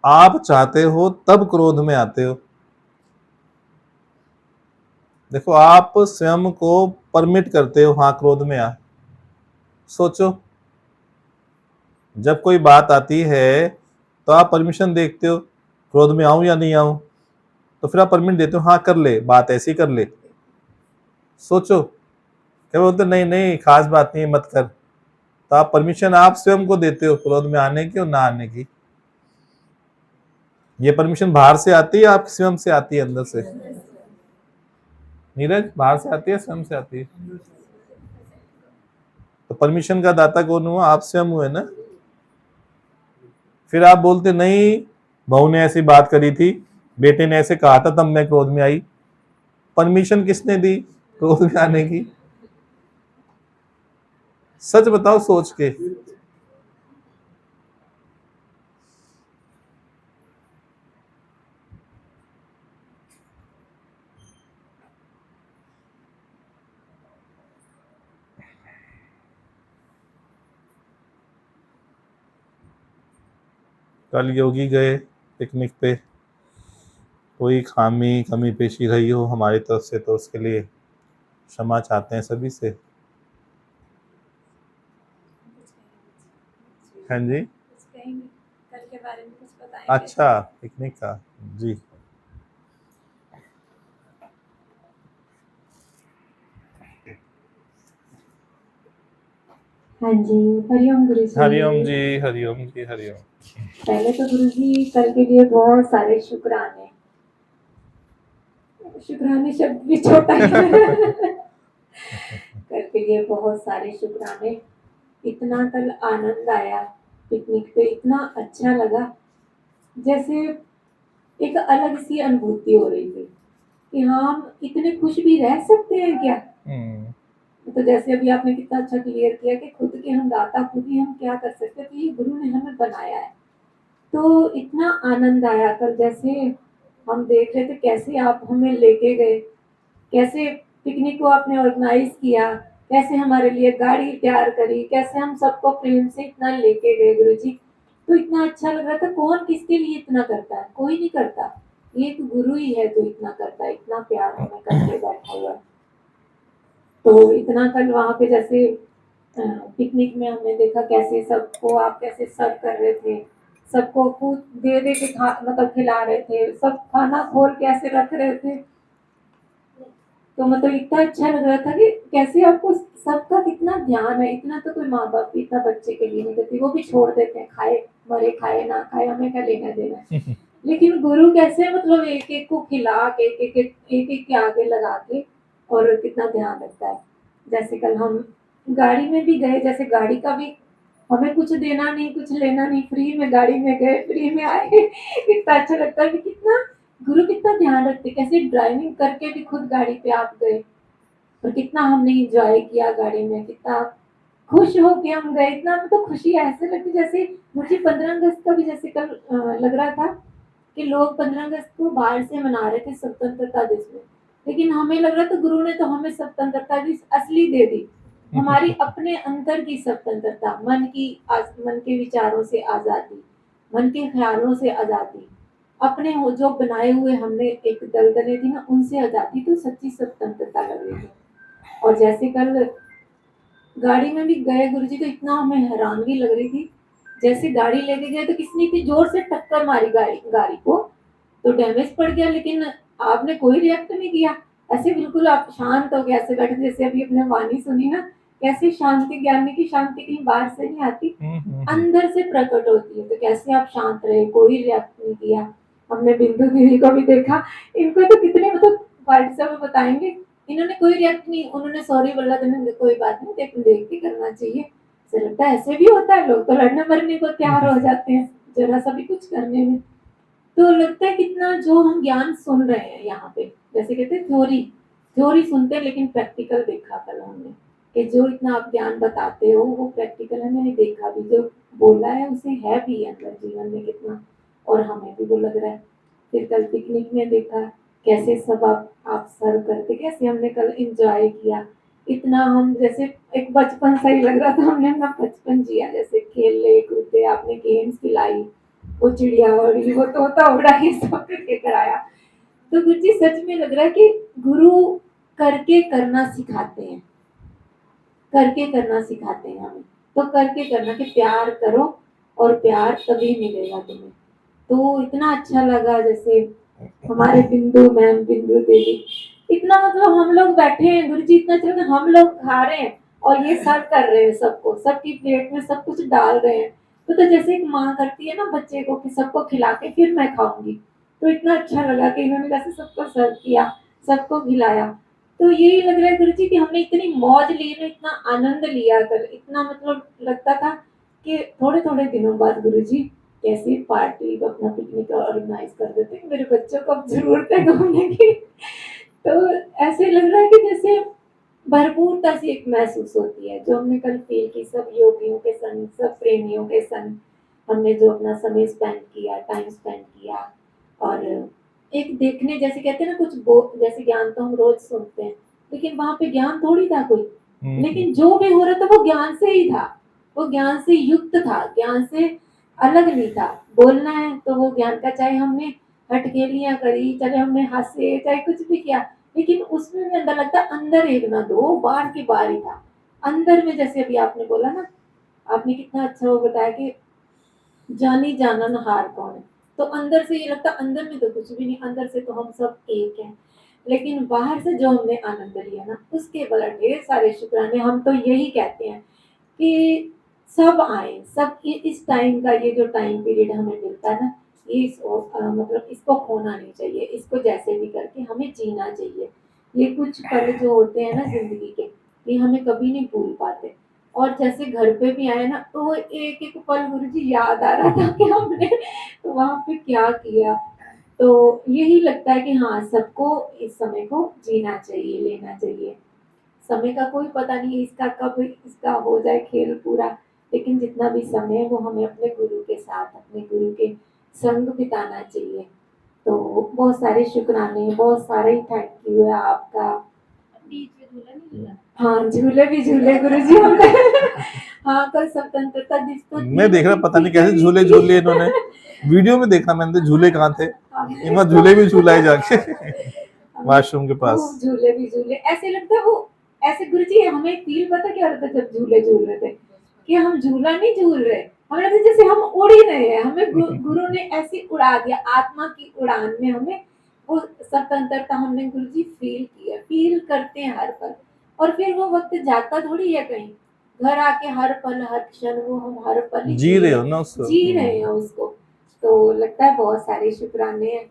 आप चाहते हो तब क्रोध में आते हो। देखो, आप स्वयं को परमिट करते हो, हाँ क्रोध में आ। सोचो, जब कोई बात आती है तो आप परमिशन देखते हो, क्रोध में आऊं या नहीं आऊं, तो फिर आप परमिट देते हो, हाँ कर ले, बात ऐसी कर ले। सोचो, क्या बोलते नहीं नहीं खास बात नहीं है, मत कर, तो आप परमिशन आप स्वयं को देते हो क्रोध में आने की और ना आने की। ये परमिशन बाहर से आती है, आप स्वयं से आती है, अंदर से? नीरज, बाहर से आती है, स्वयं से आती है? तो परमिशन का दाता कौन हुआ? आप स्वयं हुए ना। फिर आप बोलते नहीं, बहू ने ऐसी बात करी थी, बेटे ने ऐसे कहा था तब मैं क्रोध में आई। परमिशन किसने दी क्रोध में आने की? सच बताओ सोच के। कल योगी गए पिकनिक पे, कोई खामी कमी पेशी रही हो हमारी तरफ से तो उसके लिए क्षमा चाहते हैं सभी से। हाँ जी, कुछ कहेंगे कल के बारे में, कुछ बताएंगे? अच्छा पिकनिक का जी। हाँ जी, हरिओम गुरु जी। हरिओम जी, हरिओम जी, हरिओम। पहले तो गुरु जी कल के लिए बहुत सारे शुक्राने। शुक्राने शब्द भी छोटा है। कल के लिए बहुत सारे शुक्राने। इतना कल आनंद आया पिकनिक पे, इतना अच्छा लगा, जैसे एक अलग सी अनुभूति हो रही थी कि हम इतने खुश भी रह सकते हैं क्या। तो जैसे अभी आपने कितना अच्छा क्लियर किया कि खुद के हम दाता, खुद ही हम क्या कर सकते हैं, तो ये गुरु ने हमें बनाया है। तो इतना आनंद आया कल, जैसे हम देख रहे थे कैसे आप हमें लेके गए, कैसे पिकनिक को आपने ऑर्गेनाइज किया, कैसे हमारे लिए गाड़ी तैयार करी, कैसे हम सबको प्रेम से इतना लेके गए गुरु जी। तो इतना अच्छा लग रहा था। कौन किसके लिए इतना करता है? कोई नहीं करता। एक गुरु ही है जो इतना करता है, इतना प्यार हमें करके बैठा हुआ है। तो इतना कल वहाँ पे जैसे पिकनिक में हमने देखा कैसे सबको आप कैसे सर्व कर रहे थे, सबको खूब दे दे के मतलब खिला रहे थे, सब खाना खोल के ऐसे रख रहे थे। तो मतलब इतना अच्छा लग रहा था कि कैसे आपको सबका कितना ध्यान है। इतना तो कोई माँ बाप भी इतना बच्चे के लिए नहीं करती, वो भी छोड़ देते हैं, खाए मरे खाए ना खाए हमें क्या लेना देना है। लेकिन गुरु कैसे मतलब एक एक को खिला के एक एक के आगे लगा के और कितना ध्यान रखता है। जैसे कल हम गाड़ी में भी गए, जैसे गाड़ी का भी हमें कुछ देना नहीं कुछ लेना नहीं, फ्री में गाड़ी में गए फ्री में आए। कितना अच्छा लगता है कि कितना गुरु कितना ध्यान रखते, कैसे ड्राइविंग करके भी खुद गाड़ी पे आप गए और कितना हमने इंजॉय किया गाड़ी में, कितना खुश होके हम गए। इतना तो खुशी ऐसे लगती जैसे मुझे 15 अगस्त का भी जैसे कल लग रहा था कि लोग 15 अगस्त को बाहर से मना रहे थे स्वतंत्रता दिवस में, लेकिन हमें लग रहा था गुरु ने तो हमें स्वतंत्रता दिवस असली दे दी। हमारी अपने अंतर की स्वतंत्रता, मन के विचारों से आजादी, मन के ख्यालों से आजादी, अपने वो जो बनाए हुए हमने एक दलदले थी ना उनसे आजादी, तो सच्ची स्वतंत्रता लग रही थी। और जैसे कल गाड़ी में भी गए गुरुजी, तो इतना हमें हैरानगी लग रही थी। जैसे गाड़ी लेके गए तो किसी ने इतनी जोर से टक्कर मारी गाड़ी गाड़ी को, तो डैमेज पड़ गया, लेकिन आपने कोई रिएक्ट नहीं किया। ऐसे बिल्कुल आप शांत हो गए, ऐसे बैठे जैसे अभी अपने वाणी सुनी ना, कैसे शांति, ज्ञानी की शांति कहीं बाहर से नहीं आती, अंदर से प्रकट होती है। तो कैसे आप शांत रहे, कोई रिएक्ट नहीं किया। हमने बिंदु दीदी को भी देखा, इनको तो कितने मतलब भाई साहब बताएंगे, इन्होंने कोई रिएक्ट नहीं, उन्होंने सॉरी बोला, तो कोई बात नहीं, देख के करना चाहिए। ऐसा लगता है ऐसे भी होता है, लोग तो लड़ने मरने को तैयार हो जाते हैं जरा सा भी कुछ करने में। तो लगता है कितना जो हम ज्ञान सुन रहे हैं यहाँ पे, जैसे कहते हैं थ्योरी थ्योरी सुनते हैं, लेकिन प्रैक्टिकल देखा कल हमने कि जो इतना आप ज्ञान बताते हो वो प्रैक्टिकल है। मैंने देखा भी, जो बोला है उसे है भी अंदर जीवन में कितना, और हमें भी वो लग रहा है। फिर कल पिकनिक में देखा कैसे सब आप सर्व करते, कैसे हमने कल इंजॉय किया। इतना हम जैसे एक बचपन सा ही लग रहा था, हमने अपना बचपन जिया, जैसे खेले कूदे, आपने गेम्स खिलाई, वो चिड़िया उड़ी, वो तोता उड़ा, ये सब करके कराया। तो गुरु जी सच में लग रहा है कि गुरु करके करना सिखाते हैं, करके करना सिखाते हैं हमें। तो करके करना कि प्यार करो और प्यार तभी मिलेगा तुम्हें। तो इतना अच्छा लगा, जैसे हमारे बिंदु मैम, बिंदु देवी, इतना मतलब हम लोग बैठे हैं गुरु जी, इतना अच्छा हम लोग खा रहे हैं और ये सर्व कर रहे हैं सबको, सबकी प्लेट में सब कुछ डाल रहे हैं। तो जैसे एक माँ करती है ना बच्चे को कि सबको खिला के फिर मैं खाऊंगी, तो इतना अच्छा लगा कि इन्होंने जैसे सबको सर्व किया, सबको खिलाया। तो यही लग रहा है गुरु जी कि हमने इतनी मौज ली ना, इतना आनंद लिया कर, इतना मतलब लगता था कि थोड़े थोड़े दिनों बाद गुरु जी कैसी पार्टी अपना पिकनिक ऑर्गेनाइज कर देते हैं, मेरे बच्चों को अब जरूरत है घूमने की। तो ऐसे लग रहा है कि जैसे भरपूरता सी एक महसूस होती है, जो हमने कल फील की सब योगियों के संग, सब प्रेमियों के संग हमने जो अपना समय स्पेंड किया, टाइम स्पेंड किया। और एक देखने जैसे कहते हैं ना, कुछ जैसे ज्ञान तो हम रोज सुनते हैं, लेकिन वहां पे ज्ञान थोड़ी था कोई, लेकिन जो भी हो रहा था वो ज्ञान से ही था, वो ज्ञान से युक्त था, ज्ञान से अलग नहीं था। बोलना है तो वो ज्ञान का, चाहे हमने हटकेलियां करी, चाहे हमने हंसे, चाहे कुछ भी किया, लेकिन उसमें भी अंदर लगता अंदर एक ना दो बार की बार ही था अंदर में। जैसे अभी आपने बोला ना, आपने कितना अच्छा वो बताया कि जानी जानन हार कौन है, तो अंदर से ये लगता अंदर में तो कुछ भी नहीं, अंदर से तो हम सब एक हैं, लेकिन बाहर से जो हमने आनंद लिया ना, उसके बड़ा ढेर सारे शुक्राने। हम तो यही कहते हैं कि सब आए, सब इस टाइम का, ये जो टाइम पीरियड हमें मिलता है ना, मतलब इसको खोना नहीं चाहिए, इसको जैसे भी करके हमें जीना चाहिए। ये कुछ पल जो होते हैं ना जिंदगी के, ये हमें कभी नहीं भूल पाते। और जैसे घर पे भी आए ना, तो वो एक एक पल गुरुजी याद आ रहा था कि हमने वहां पे क्या किया। तो यही लगता है कि हाँ, सबको इस समय को जीना चाहिए, लेना चाहिए। समय का कोई पता नहीं, इसका कब इसका हो जाए खेल पूरा, लेकिन जितना भी समय है वो हमें अपने गुरु के साथ, अपने गुरु के संग बिताना चाहिए। तो बहुत सारे शुक्राने, बहुत सारे थैंक यू है आपका। हाँ, झूले भी झूले गुरुजी हमने। हाँ, कल स्वतंत्रता दिवस तो मैं देख रहा पता नहीं कैसे झूले झूल लिए इन्होंने, वीडियो में देखा मैंने तो झूले कहाँ थे, इन्होंने झूले भी झूला है जाके वॉशरूम के पास। खूब झूले भी झूले, ऐसे लगता है वो, ऐसे गुरुजी हमें फील पता क्या होता था जब झूले झूल रहे थे, कि हम झूला नहीं झूल रहे, हमें लगता जैसे हम उड़ ही रहे हैं। हमें गुरु ने ऐसी उड़ा दिया, आत्मा की उड़ान में हमें वो स्वतंत्रता हमने गुरुजी फील किया, फील करते हैं हर पल। और फिर वो वक्त जाता थोड़ी है कहीं, घर आके हर पल हर क्षण वो हम हर पल ही जी रहे हो ना उसको, जी रहे हैं उसको। तो लगता है बहुत सारे शुक्राने हैं।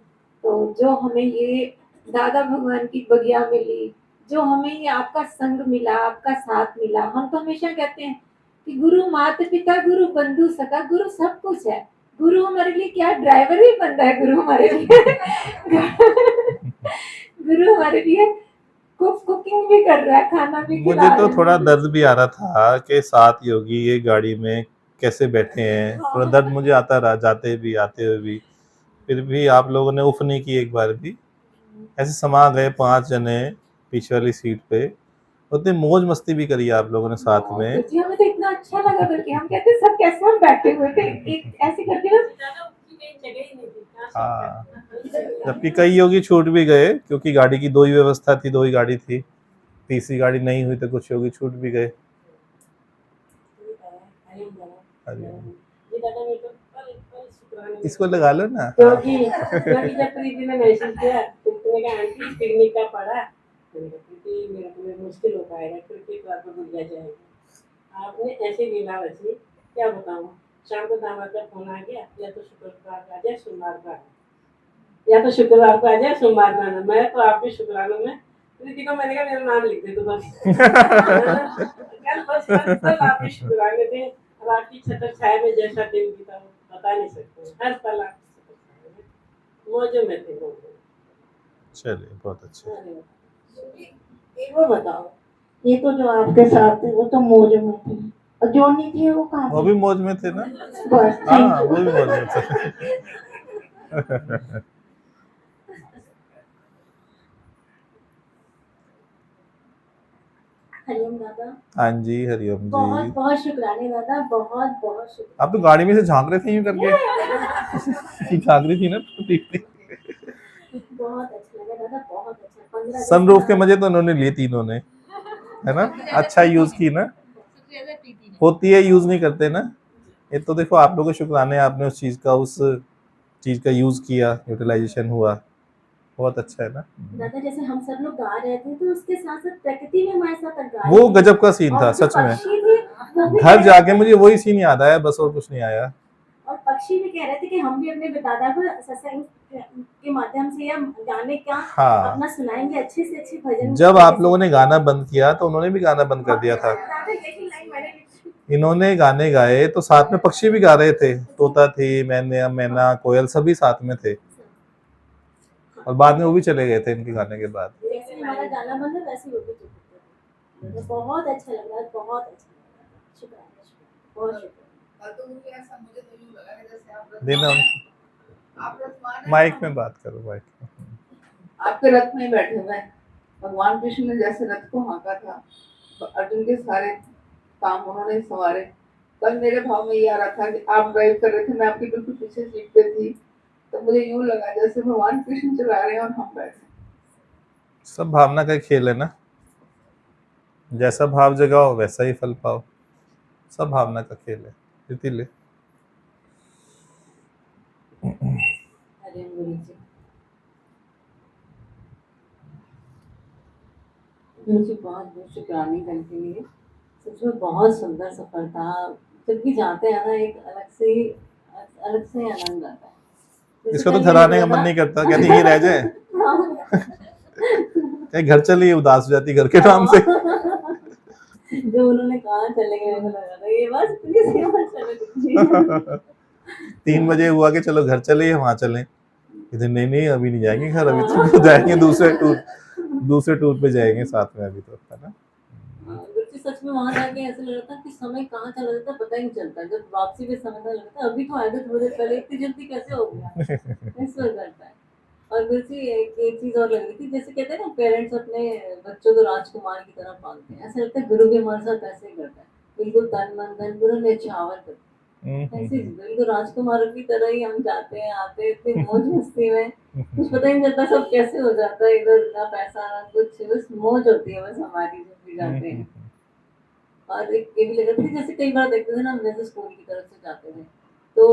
तो जो हमें ये दादा भगवान की बगिया मिली, जो हमें ये आपका संग मिला, आपका साथ मिला, हम तो हमेशा कहते हैं कि गुरु माता पिता, गुरु बंधु सखा, गुरु सब कुछ है। गुरु हमारे लिए क्या ड्राइवर ही बन रहा है गुरु हमारे लिए। गुरु हमारे लिए कुकिंग भी कर रहा है, खाना भी खिला मुझे रहा तो है। थोड़ा दर्द भी आ रहा था कि 7 योगी ये गाड़ी में कैसे बैठे हैं, थोड़ा दर्द मुझे आता रहा जाते भी आते हुए भी, फिर भी आप लोगों ने उफ नहीं की एक बार भी, ऐसे समा गए 5 जने पीछे वाली सीट पे, उतनी मौज मस्ती भी करी आप लोगों ने साथ में। जी, हमें तो इतना अच्छा लगा, बल्कि हम कहते सब कैसे हम बैठे हुए थे एक ऐसे करके ना। हाँ, जबकि कई योगी छूट भी गए क्योंकि गाड़ी की 2 ही व्यवस्था थी, 2 ही गाड़ी थी, तीसरी गाड़ी नहीं हुई तो कुछ योगी छूट भी गए। इसको लगा लो ना। क्योंकि जब प्रीति ने मैसेज किया तो उसने कहा आंटी पिकनिक का पड़ा, मैंने कहा प्रीति मेरे को मुश्किल हो पाएगा क्योंकि एक बार तो गुड़िया जाएगी। आपने ऐसे लीला रची, क्या बताऊँ। शाम को दामाद का फोन आ गया, या तो शुक्रवार को आ जाए सोमवार को आ जाए, या तो शुक्रवार को आ जाए सोमवार को आना। मैं तो आपके शुक्रानों में प्रीति को मैंने कहा मेरा नाम लिख दे तो बस। कल बस कल आपके शुक्राने थे, अब आपकी छतर छाया में जैसा दिन बीता बता नहीं सकते, हर पल आप मौजों में थे लोग। चलिए बहुत अच्छा। एक वो बताओ, ये तो जो आपके साथ थे वो तो मौज में थे, और जो नहीं थे वो कहाँ वो थे? भी मौज में थे ना। बस हाँ वो भी मौज में थे। हरिओम दादा। हाँ जी हरिओम बहुत जी। बहुत शुक्राने दादा, बहुत बहुत शुक्राने। आप तो गाड़ी में से झांक रहे थे यूं करके। झांक रही थी ना। बहुत अच्छा लगा दादा, बहुत अच्छा। 15 सनरूफ के मजे तो उन्होंने लिए तीनों ने, है ना, अच्छा यूज की ना, होती है यूज नहीं करते ना। ये तो देखो आप लोगों के शुक्राने, आपने उस चीज का यूज किया, यूटिलाइजेशन हुआ, बहुत अच्छा है ना। दादा जैसे हम सब लोग गा रहे थे तो उसके साथ साथ प्रकृति में हमारे साथ गा वो गजब का सीन था सच में। घर जाके मुझे वही सीन याद आया बस, और कुछ नहीं आया। और पक्षी भी कह रहे थे कि हम भी अपने दादा को सत्संग के माध्यम से या गाने का हाँ, अपना सुनाएंगे, अच्छे से अच्छे भजन। जब आप लोगों ने गाना बंद किया तो उन्होंने भी गाना बंद कर दिया था। दादा यही लाइन मैंने इन्होंने गाने गाए तो साथ में पक्षी भी गा रहे थे, तोता थी, मैंने मैना, कोयल सभी साथ में थे, और बाद में वो भी चले गए थे इनके गाने के बाद। जैसे हमारा गाना बंद है वैसे वो भी चुप हो गए। बहुत अच्छा लगा, बहुत अच्छा लगा। शुक्राना, शुक्राना, बहुत शुक्रिया। तो मुझे ऐसा, मुझे तो यूं लगा कि जैसे देना आप रथवान है माइक ना, में बात करो, माइक में। आपके रथ में बैठे हुए हैं। भगवान कृष्ण ने जैसे रथ को हाँका था, तो अर्जुन के सारे काम उन्होंने संवारे। कल मेरे भाव में ये आ रहा था कि आप ड्राइव कर रहे थे, मैं आपकी बिल्कुल पीछे सीट पे थी, तो मुझे यूं लगा जैसे भगवान कृष्ण चला रहे हैं और हम बैठे। सब भावना का खेल है ना, जैसा भाव जगाओ वैसा ही फल पाओ, सब भावना का खेल है। इसीलिए हरे गुरु जी। गुरु जी बहुत बहुत शुक्राने कल के लिए। सच में बहुत सुंदर सफर था। जब भी जाते हैं ना एक अलग से ही आनंद आता है। जैसे इसको तो कल घर ये आने का लगा मन था- नहीं करता, कहती यहीं रह जाए, कहीं घर चलिए, उदास हो जाती घर के नाम से। जो उन्होंने कहा चले गए, मेरे को लगा था ये बस किसी और चले कुछ 3 बजे हुआ कि चलो घर चले, वहां चलें, इधर नहीं नहीं अभी नहीं जाएंगे घर, अभी तो जाएंगे दूसरे टूर पे जाएंगे साथ में, अभी तो है ना। गुरुजी सच में वहां जाके ऐसा लग रहा था कि समय कहाँ चला जाता है पता ही नहीं चलता। जब वापसी पे समय था लगता है अभी तो आए थे थोड़ी देर पहले, इतनी जल्दी कैसे हो गया, ऐसा हो जाता है। और गुरुजी एक चीज और लग रही थी, जैसे कहते हैं ना पेरेंट्स अपने बच्चों को राजकुमार की तरह पालते हैं, ऐसा लगता है गुरु भी हमारे साथ ऐसे ही करता है, बिल्कुल तन मन धन पूरा न्यौछावर करता है। ऐसे ही बिल्कुल राजकुमारों की तरह ही हम जाते हैं आते हैं, इतनी मौज मस्ती में कुछ पता ही नहीं चलता सब कैसे हो जाता है, इधर ना पैसा ना कुछ, बस मौज होती है बस हमारी जब भी जाते हैं। और एक ये भी लग रहा था जैसे कई बार देखते थे ना, हम जैसे स्कूल की तरफ से जाते थे तो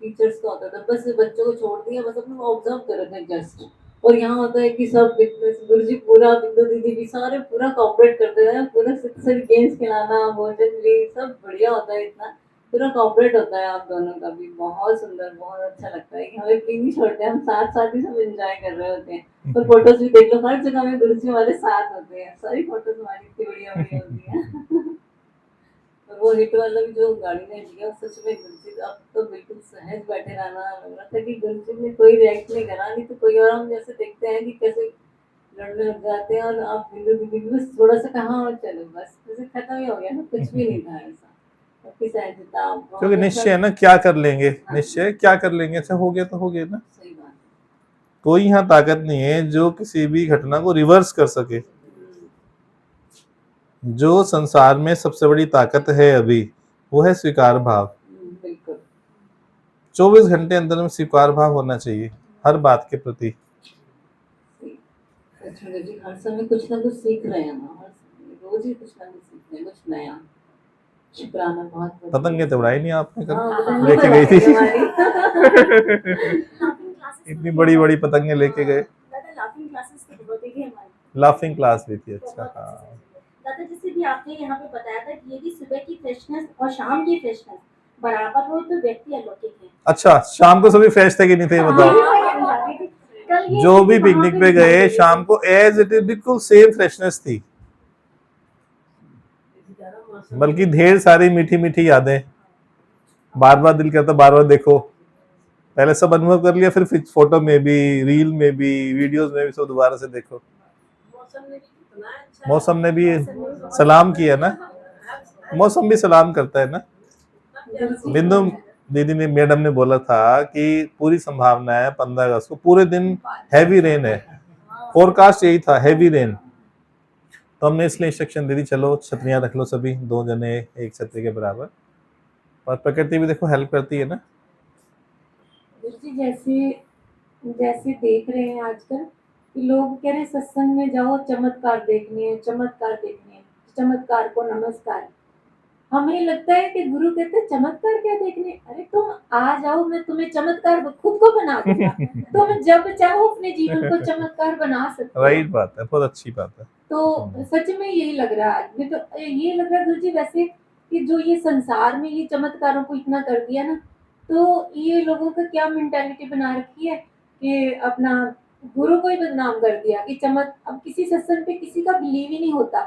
टीचर्स का होता था बस बच्चों को छोड़ दिया, बस अपने ऑब्जर्व कर रहे थे जस्ट। और यहाँ होता है कि सब गुरुजी पूरा, बिंदु दीदी भी सारे पूरा कॉपरेट करते हैं, पूरा सारे गेम्स खिलाना, भोजन भी सब बढ़िया होता है, इतना पूरा कॉपरेट होता है आप दोनों का भी। बहुत सुंदर, बहुत अच्छा लगता है कि हमें फ्री नहीं छोड़ते, हम साथ साथ ही सब एंजॉय कर रहे होते हैं। और फोटोज भी देख लो, हर जगह में गुरुजी हमारे साथ होते हैं, सारी फोटोज हमारी इतनी बढ़िया बढ़िया होती है। और वो हिट वाला भी जो गाड़ी ने लिया, सच में गुरुजी अब तो बिल्कुल सहज बैठे रहना, लग रहा था कि गुरुजी ने कोई रिएक्ट नहीं करा, नहीं तो कोई और हम जैसे देखते हैं कि कैसे लड़ने लग जाते हैं, और आप बिंदु दीदी भी बस थोड़ा सा कहा और चलो बस जैसे खत्म ही हो गया ना, कुछ भी नहीं था ऐसा। सबकी सहजता बहुत क्योंकि अच्छा- निश्चय है ना, क्या कर लेंगे, निश्चय क्या कर लेंगे, अच्छा हो गया तो हो गया ना। सही बात कोई यहाँ ताकत नहीं है जो किसी भी घटना को रिवर्स कर सके। है। जो संसार में सबसे बड़ी ताकत है अभी, वो है स्वीकार भाव। बिल्कुल 24 घंटे अंदर में स्वीकार भाव होना चाहिए हर बात के प्रति। सच में जी हर समय कुछ ना कुछ सीख रहे हैं ना, हर समय रोज ही कुछ ना कुछ सीख रहे हैं, कुछ नया। शुक्राना बहुत बहुत। पतंगे तो उड़ाई नहीं आपने कल, हाँ, पतंगे लेके तो गई थी। हमारी। इतनी बड़ी बड़ी पतंगे लेके गए। दादा लाफिंग क्लासेस तो बहुत ही हमारी। लाफिंग क्लास भी थी, अच्छा बहुत हाँ। अच्छे से। दादा जैसे भी आपने यहाँ पे बताया था कि यदि सुबह की फ्रेशनेस और शाम की फ्रेशनेस बराबर हो तो व्यक्ति अलौकिक है। अच्छा, शाम को सभी फ्रेश थे कि नहीं थे, ये बताओ। कल ये जो भी वहाँ पिकनिक पे दिखाई गए दे शाम को एज इट इज बिल्कुल सेम फ्रेशनेस थी, बल्कि ढेर सारी मीठी मीठी यादें, बार बार दिल करता बार बार देखो। पहले सब अनुभव कर लिया, फिर फोटो में भी, रील में भी, वीडियोस में भी सब दोबारा से देखो। मौसम ने भी सलाम किया ना, मौसम भी सलाम करता है ना। बिंदु दीदी ने, मैडम ने बोला था कि पूरी संभावना है 15 अगस्त को पूरे दिन हैवी रेन है, फोरकास्ट यही था, हैवी रेन। तो हमने इसलिए इंस्ट्रक्शन दे दी, चलो छतरियां रख लो सभी, 2 जने एक छतरी के बराबर। और प्रकृति भी देखो हेल्प करती है ना। गुरुजी जैसे जैसे देख रहे हैं आजकल कि लोग कह रहे हैं सत्संग में जाओ चमत्कार देखने हैं, चमत्कार देखने हैं, चमत्कार को नमस्कार। हमें लगता है कि गुरु कहते हैं चमत्कार क्या देखने, अरे तुम आ जाओ, मैं तुम्हें चमत्कार खुद को बना दूंगा। तुम जब चाहो अपने जीवन को चमत्कार बना सकते हो। राइट बात है, बहुत अच्छी बात है। तो सच में यही लग रहा है आज में, तो ये लग रहा है गुरु जी वैसे कि जो ये संसार में ये चमत्कारों को इतना कर दिया ना, तो ये लोगों का क्या मेंटालिटी बना रखी है कि अपना गुरु को ही बदनाम कर दिया कि अब किसी सत्संग पे किसी का बिलीव ही नहीं होता।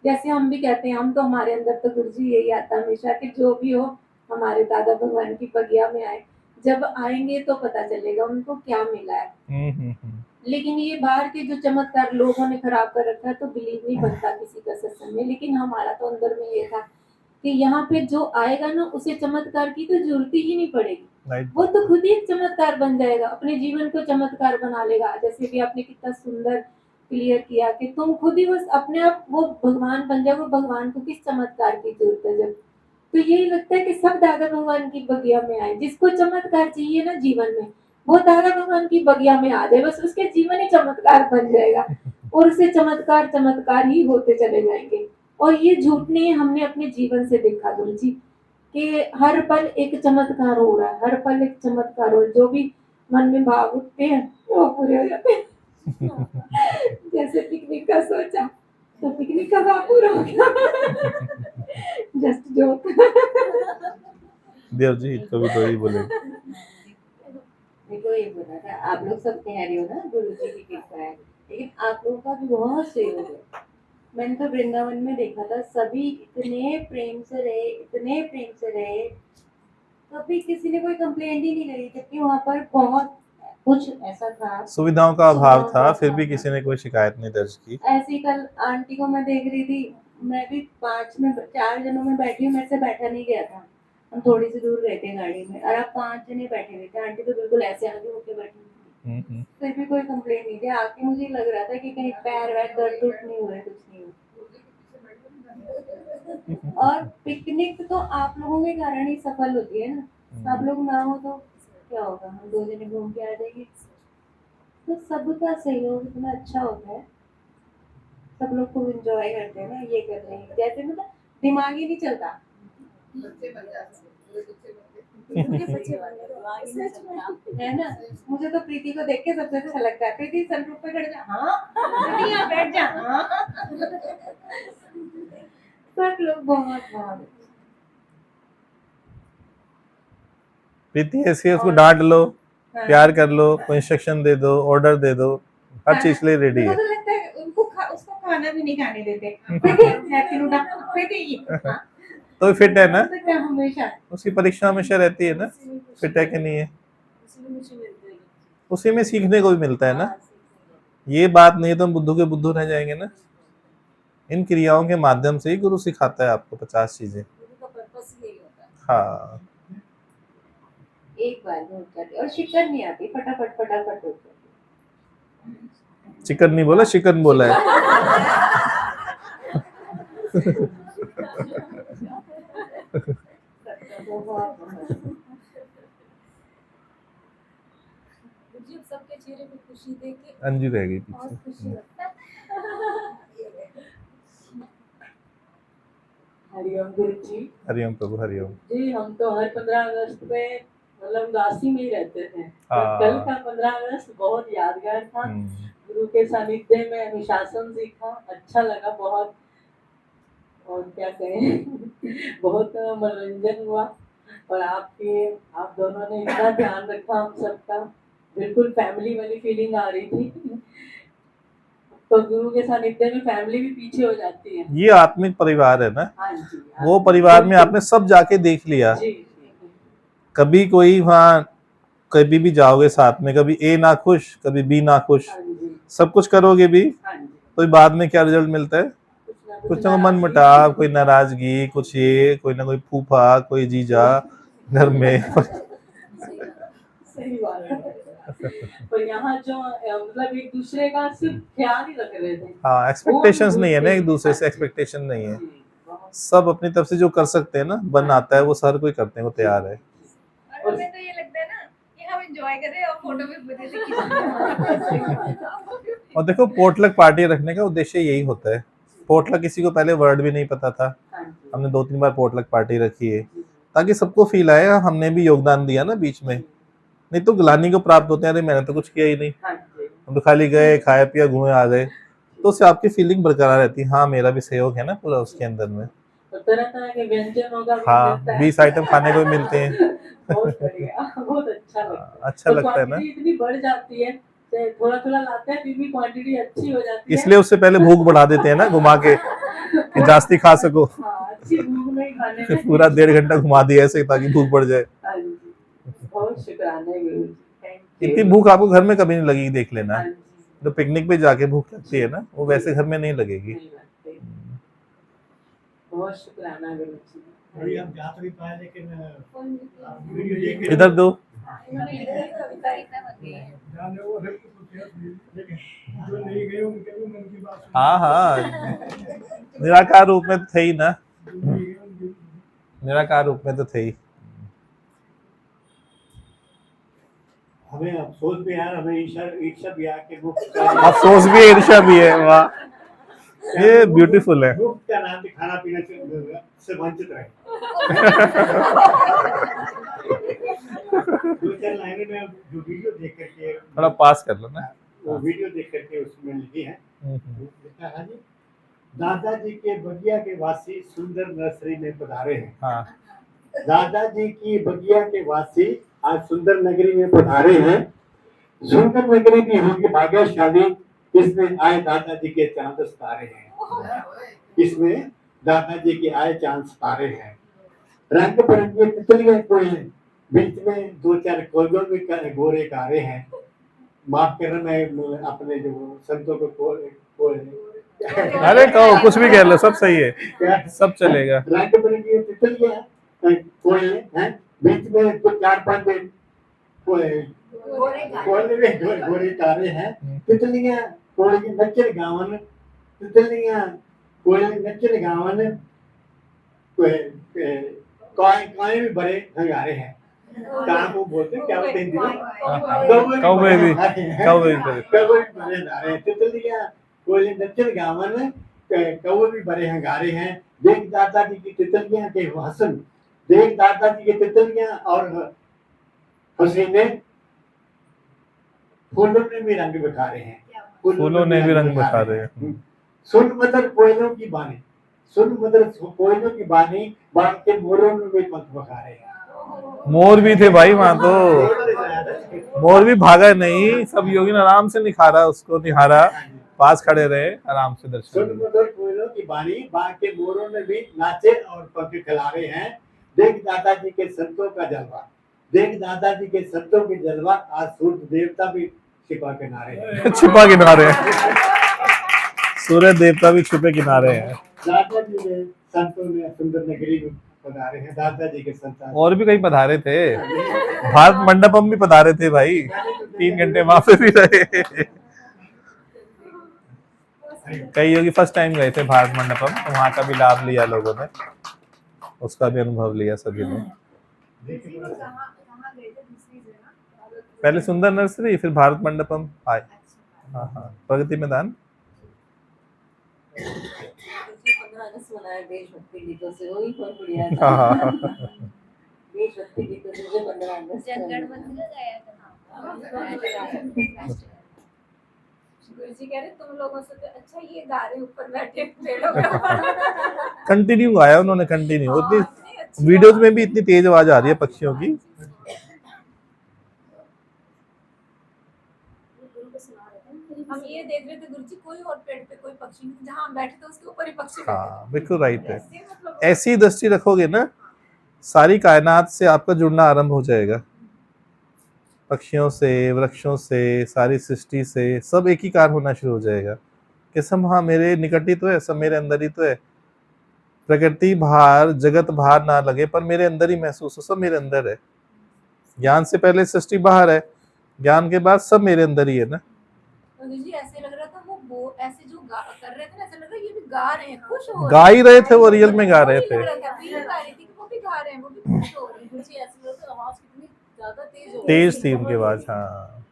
जैसे हम भी कहते हैं, हम तो हमारे अंदर तो गुरु जी यही आता है हमेशा कि जो भी हो हमारे दादा भगवान की बगिया में आए, जब आएंगे तो पता चलेगा उनको क्या मिला है। लेकिन ये बाहर के जो चमत्कार लोगों ने खराब कर रखा है तो बिलीव नहीं बनता किसी का सत्संग में, लेकिन हमारा तो अंदर में ये था कि यहाँ पे जो आएगा ना उसे चमत्कार की तो जरूरत ही नहीं पड़ेगी, राइट। वो तो खुद ही एक चमत्कार बन जाएगा, अपने जीवन को चमत्कार बना लेगा। जैसे कि आपने कितना सुंदर क्लियर किया कि तुम खुद ही बस अपने आप वो भगवान बन जाओ, भगवान को किस चमत्कार की जरूरत है जब। तो यही लगता है कि सब दादा भगवान की बगिया में आए, जिसको चमत्कार चाहिए ना जीवन में वो दादा भगवान की बगिया में आ जाए, बस उसके जीवन ही चमत्कार बन जाएगा और उससे चमत्कार चमत्कार ही होते चले जाएंगे। और ये झूठ नहीं है, हमने अपने जीवन से देखा गुरु जी कि हर पल एक चमत्कार हो रहा है, हर पल एक चमत्कार हो रहा है, जो भी मन में भाव उठते हैं वो पूरे हो जाते हैं। जैसे पिकनिक का सोचा तो पिकनिक का भाव पूरा हो गया। Just joke. देव जी कभी तो ही बोले। देखो ये बोला था, आप लोग सब कह रहे हो ना गुरु जी की कृपा है, लेकिन आप लोगों का भी बहुत सहयोग है। मैंने तो वृंदावन में देखा था, सभी इतने प्रेम से रहे, इतने प्रेम से रहे, कभी किसी ने कोई कंप्लेंट ही नहीं करी, जबकि वहाँ पर बहुत कुछ ऐसा था, सुविधाओं का अभाव सुविधाओं था, का फिर भी अभाव किसी था। ने कोई शिकायत नहीं दर्ज की। ऐसी कल आंटी को मैं देख रही थी, मैं भी 4 जनों में बैठी हूँ, मेरे से बैठा नहीं गया था, हम थोड़ी सी दूर गए थे गाड़ी में और आप 5 जने बैठे हुए थे, आंटी तो बिल्कुल ऐसे आगे होके बैठी हुई थी, फिर भी कोई कंप्लेन नहीं थी। आके मुझे लग रहा था कि कहीं पैर वैर दर्द उठ नहीं हुए, कुछ नहीं हुआ। और पिकनिक तो आप लोगों के कारण ही सफल होती है ना, आप लोग ना हो तो क्या होगा, हम 2 जने घूम के आ जाएंगे। तो सबका सहयोग इतना अच्छा होता है, सब लोग खूब एंजॉय करते हैं ना, ये कर रहे हैं जैसे मतलब दिमाग ही नहीं चलता। बच्चे बन जाते हैं, पूरे बच्चे बन जाते हैं। है ना, मुझे तो प्रीति को देख के सबसे अच्छा लगता है, प्रीति सनरूफ पे खड़ जा, हाँ प्रीति यहाँ बैठ जा, हाँ। सब लोग बहुत बहुत प्रीति ऐसी है, उसको और- डांट लो, हाँ। प्यार कर लो, कोई इंस्ट्रक्शन दे दो, ऑर्डर दे दो, हर चीज के लिए रेडी मुझे है। तो लगता है उसको खाना भी नहीं खाने देते। प्रीति हैप्पी नूडा, प्रीति हाँ। तो फिट है ना, तो क्या हमेशा उसकी परीक्षा हमेशा रहती है ना, फिट है कि नहीं है, उसी में सीखने को भी मिलता है ना। ये बात नहीं तो हम बुद्धू के बुद्धू रह जाएंगे ना। इन क्रियाओं के माध्यम से ही गुरु सिखाता है आपको 50 चीजें। हाँ, एक बार में हो जाती और शिकन नहीं आती, फटाफट फटाफट हो जाती। चिकन नहीं बोला, शिकन बोला है। मुझे सबके चेहरे पे खुशी देख के अंजू रह गई बहुत खुशी पीछे। लगता है। हरिओम गुरु जी। हरिओम प्रभु हरिओम। जी हम तो हर 15 अगस्त पे मतलब उदासी में ही रहते थे। हाँ। कल का 15 अगस्त बहुत यादगार था। गुरु के सानिध्य में अनुशासन सीखा, अच्छा लगा बहुत, और क्या कहें बहुत मनोरंजन हुआ। और आप दोनों ने इतना ध्यान रखा हम सबका, बिल्कुल फैमिली वाली फीलिंग आ रही थी। तो गुरु के सानिध्य में फैमिली भी पीछे हो जाती है। ये आत्मिक परिवार है ना, हाँ जी, वो परिवार में आपने सब जाके देख लिया। जी कभी कोई वहाँ कभी भी जाओगे साथ में, कभी ए ना खुश, कभी बी ना खुश, हाँ जी, सब कुछ करोगे भी, हाँ जी। तो बाद में क्या रिजल्ट मिलता है? कुछ ना मन मुटाव, कोई नाराजगी, कुछ ये, कोई ना कोई फूफा, कोई जीजा घर में। सही बात है। पर यहाँ जो मतलब एक दूसरे का सिर्फ ख्याल ही रख रहे थे। हाँ, एक्सपेक्टेशंस नहीं है ना, एक दूसरे से एक्सपेक्टेशन नहीं है, सब अपनी तरफ से जो कर सकते हैं ना, बन आता है वो हर कोई करने को तैयार है। और हमें तो ये लगता है ना कि हम एंजॉय करें और फोटो भी बढ़िया से खींचें। और देखो, पोटलक पार्टी रखने का उद्देश्य यही होता है। पोटलक किसी को पहले वर्ड भी नहीं पता था, हमने 2-3 बार पोटलक पार्टी रखी है ताकि सबको फील आए हमने भी योगदान दिया ना बीच में। नहीं तो ग्लानि को प्राप्त होते हैं, अरे मैंने तो कुछ किया ही नहीं, हम तो खाली गए, खाया पिया, घूमे आ गए। तो उससे आपकी फीलिंग बरकरार रहती है, हाँ मेरा भी सहयोग है ना पूरा उसके अंदर में। तरह के व्यंजनों का भी हाँ, मिलता है। 20 आइटम खाने को मिलते हैं। बहुत बढ़िया, बहुत अच्छा लगता है। अच्छा लगता है ना। क्वांटिटी इतनी बढ़ जाती है थोड़ा थोड़ा लाते हैं फिर भी क्वांटिटी अच्छी हो जाती है। इसलिए उससे पहले भूख बढ़ा देते हैं ना घुमा के कि जास्ती खा सको। हाँ, अच्छी भूख नहीं खाने में। पूरा 1.5 घंटा घुमा दिया ऐसे ताकि भूख बढ़ जाए। हाँ जी, बहुत शुक्राना है गुरु जी, थैंक यू। इतनी भूख आपको घर में कभी नहीं लगेगी, देख लेना। हाँ जी, तो पिकनिक पे जाके भूख लगती है ना, वो वैसे घर में नहीं लगेगी। नहीं लगते। बहुत शुक्राना गुरु जी। अभी हम जा तो नहीं पाए, लेकिन वीडियो देख के इधर दो। जाने वो है लेकिन जो नहीं गए उनके भी मन की बात सुनी। हाँ हाँ, निराकार रूप में तो थे ही ना, जो नहीं गए उनकी निराकार रूप में तो थे ही। हमें अफसोस भी है, हमें ईर्ष्या भी है कि वो अफसोस भी है, ईर्ष्या भी है। वाह, ये ब्यूटीफुल है। मुफ्त का नाम खाना पीना से वंचित रहे। दो चार लाइनें में जो वीडियो देख करके थोड़ा पास कर लो ना। वो वीडियो देख करके उसमें लिखी है। लिखा है जी, दादाजी के बगिया के वासी सुंदर नर्सरी में पधारे हैं। हाँ, दादाजी की बगिया के वासी आज सुंदर नगरी में पधारे हैं। सुंदर नगरी की होगी भाग्यशाली, इसमें आए दादाजी के चांद सितारे हैं। इसमें दादाजी के आए चांद सितारे हैं। रंग बिरंगे तितलियां कोई बीच में दो चार कोयलों में गोरे कारे हैं। माफ करना, मैं अपने जो संतों को अरे कहो, कुछ भी कह लो, सब सही है, सब चलेगा। रंग बिरंगी तितलियां कोयले हैं, बीच में तो चार पांच गोरे तारे हैं। तितलियां कोयले नचर गावन, तितलियां कोयले नचर गावन, कोई भी बड़े हंगारे हैं। काम वो बोलते हैं, क्या बोलते हैं हिंदी में? कौवे भी कौवे भी बड़े हंगारे हैं। तितलियां कोयले नचर गावन, कौवे भी बड़े हंगारे हैं। देख दादाजी की तितलियां के हसन, देख दादाजी की तितलियां और हसीने, फूलों ने भी रंग बिखारे हैं। फूलों ने भी रंग बिखारे हैं। सुन मदर कोयलों की बानी, सुन मदर कोयलों की बानी, बाग के मोरों में भी पंख बखारे हैं। मोर भी थे भाई वहां तो, मोर भी भागा नहीं, सब योगी ने आराम से निखारा, उसको निहारा, पास खड़े रहे, आराम से दर्शन सुन किए। मदर कोयलों की बानी, बाग के मोरों में भी नाचे और पंख खिलारे हैं। देख दादाजी के संतों का जलवा, देख दादाजी के संतों के जलवा, आज सूर्य देवता भी छिपा किनारे हैं। छिपा किनारे हैं, सूर्य देवता भी छुपे किनारे हैं। दादाजी ने संतों ने सुंदर नगरी में पधारे हैं। दादाजी के संतान और भी कहीं पधारे थे, भारत मंडपम भी पधारे थे भाई, 3 घंटे वहां पे भी रहे। कई योगी फर्स्ट टाइम गए थे भारत मंडपम, तो वहां का भी लाभ लिया लोगों ने, उसका भी अनुभव लिया सभी ने। पहले सुंदर नर्सरी, फिर भारत मंडपम आए। हाँ हाँ, प्रगति मैदान। 15 अगस्त मनाया देशभक्ति गीतों से, वही बहुत बढ़िया हाँ था। हाँ, देशभक्ति गीतों से मुझे 15 अगस्त जनगणमन गया था। गुरुजी कह रहे तुम लोगों से तो अच्छा ये गा रहे ऊपर बैठे पेड़ों के ऊपर। कंटिन्यू गाया उन्होंने, कंटिन्यू। इतनी वीडियोस में भी इतनी तेज आवाज आ रही है पक्षियों की। हम ये देख रहे थे गुरुजी, कोई और पेड़ पे कोई पक्षी नहीं, जहाँ हम बैठे थे उसके ऊपर ही पक्षी बैठे हाँ बिल्कुल राइट है। थे। मतलब ऐसी दृष्टि रखोगे ना, सारी कायनात से आपका जुड़ना आरंभ हो जाएगा, पक्षियों से, वृक्षों से, सारी सृष्टि से, सब एक ही कार होना शुरू हो जाएगा कि सब हाँ मेरे निकट ही तो है, सब मेरे अंदर ही तो है। प्रकृति बाहर, जगत बाहर ना लगे, पर मेरे अंदर ही महसूस हो, सब मेरे अंदर है। ज्ञान से पहले सृष्टि बाहर है, ज्ञान के बाद सब मेरे अंदर ही है ना। गुरुजी ऐसे लग रहा था वो ऐसे जो कर रहे थे ना, ऐसा लग रहा है ये भी गा रहे हैं, खुश हो गा ही रहे थे, वो रियल में गा रहे थे। गा रही थी कि वो भी गा रहे हैं, वो भी खुश हो रहे हैं। मुझे ऐसा लगा था आवाज कितनी ज्यादा तेज हो तेज थी उनकी आवाज। हाँ,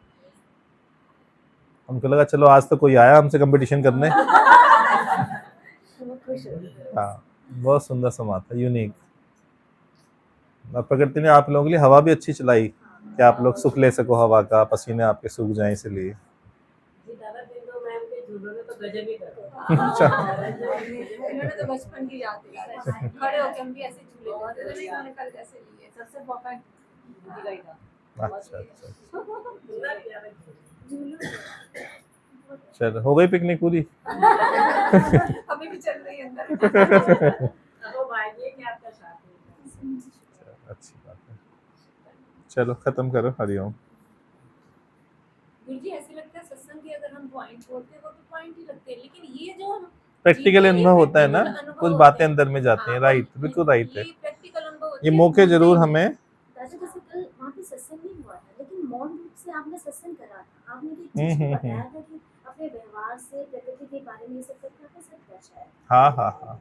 हमको लगा चलो आज तो कोई आया हमसे कंपटीशन करने। हाँ, बहुत सुंदर समा था, यूनिक। और प्रकृति ने आप लोगों के लिए हवा भी अच्छी चलाई कि आप लोग सुख ले सको हवा का, पसीने आपके सूख जाए इसलिए। जी दादा बिंदु मैम के झूलों ने तो गजब ही कर इन्होंने तो बचपन की याद दिला रहे हैं। खड़े होकर हम भी ऐसे झूले लेते थे, इन्होंने कल जैसे लिए। सबसे परफेक्ट दिखाई था। अच्छा अच्छा, चलो हो गई पिकनिक पूरी। अभी भी चल रही है अंदर। वो भाग्य कि आपका साथ है। अच्छी बात है। चलो खत्म करो। हरिओम। गुरुजी ऐसे लगता है सत्संग के अगर हम पॉइंट बोलते हैं वो तो पॉइंट ही लगते हैं, लेकिन ये जो हम प्रैक्टिकल ये अनुभव होता है ना, practical अनुभव कुछ होते बातें हैं। अंदर में जाती हैं। राइट, बिल्कुल राइट है। ये प्रैक्टिकल अनुभव होते ये हैं, मौके भूलते जरूर ही हमें वैसे जैसे कल वहाँ पे सत्संग नहीं हुआ था, लेकिन मौन रूप से आपने सत्संग करा था। आपने एक चीज को बताया था कि अपने व्यवहार से प्रकृति के बारे में ये सब करके आपने सब दर्शाया था। हाँ हाँ हाँ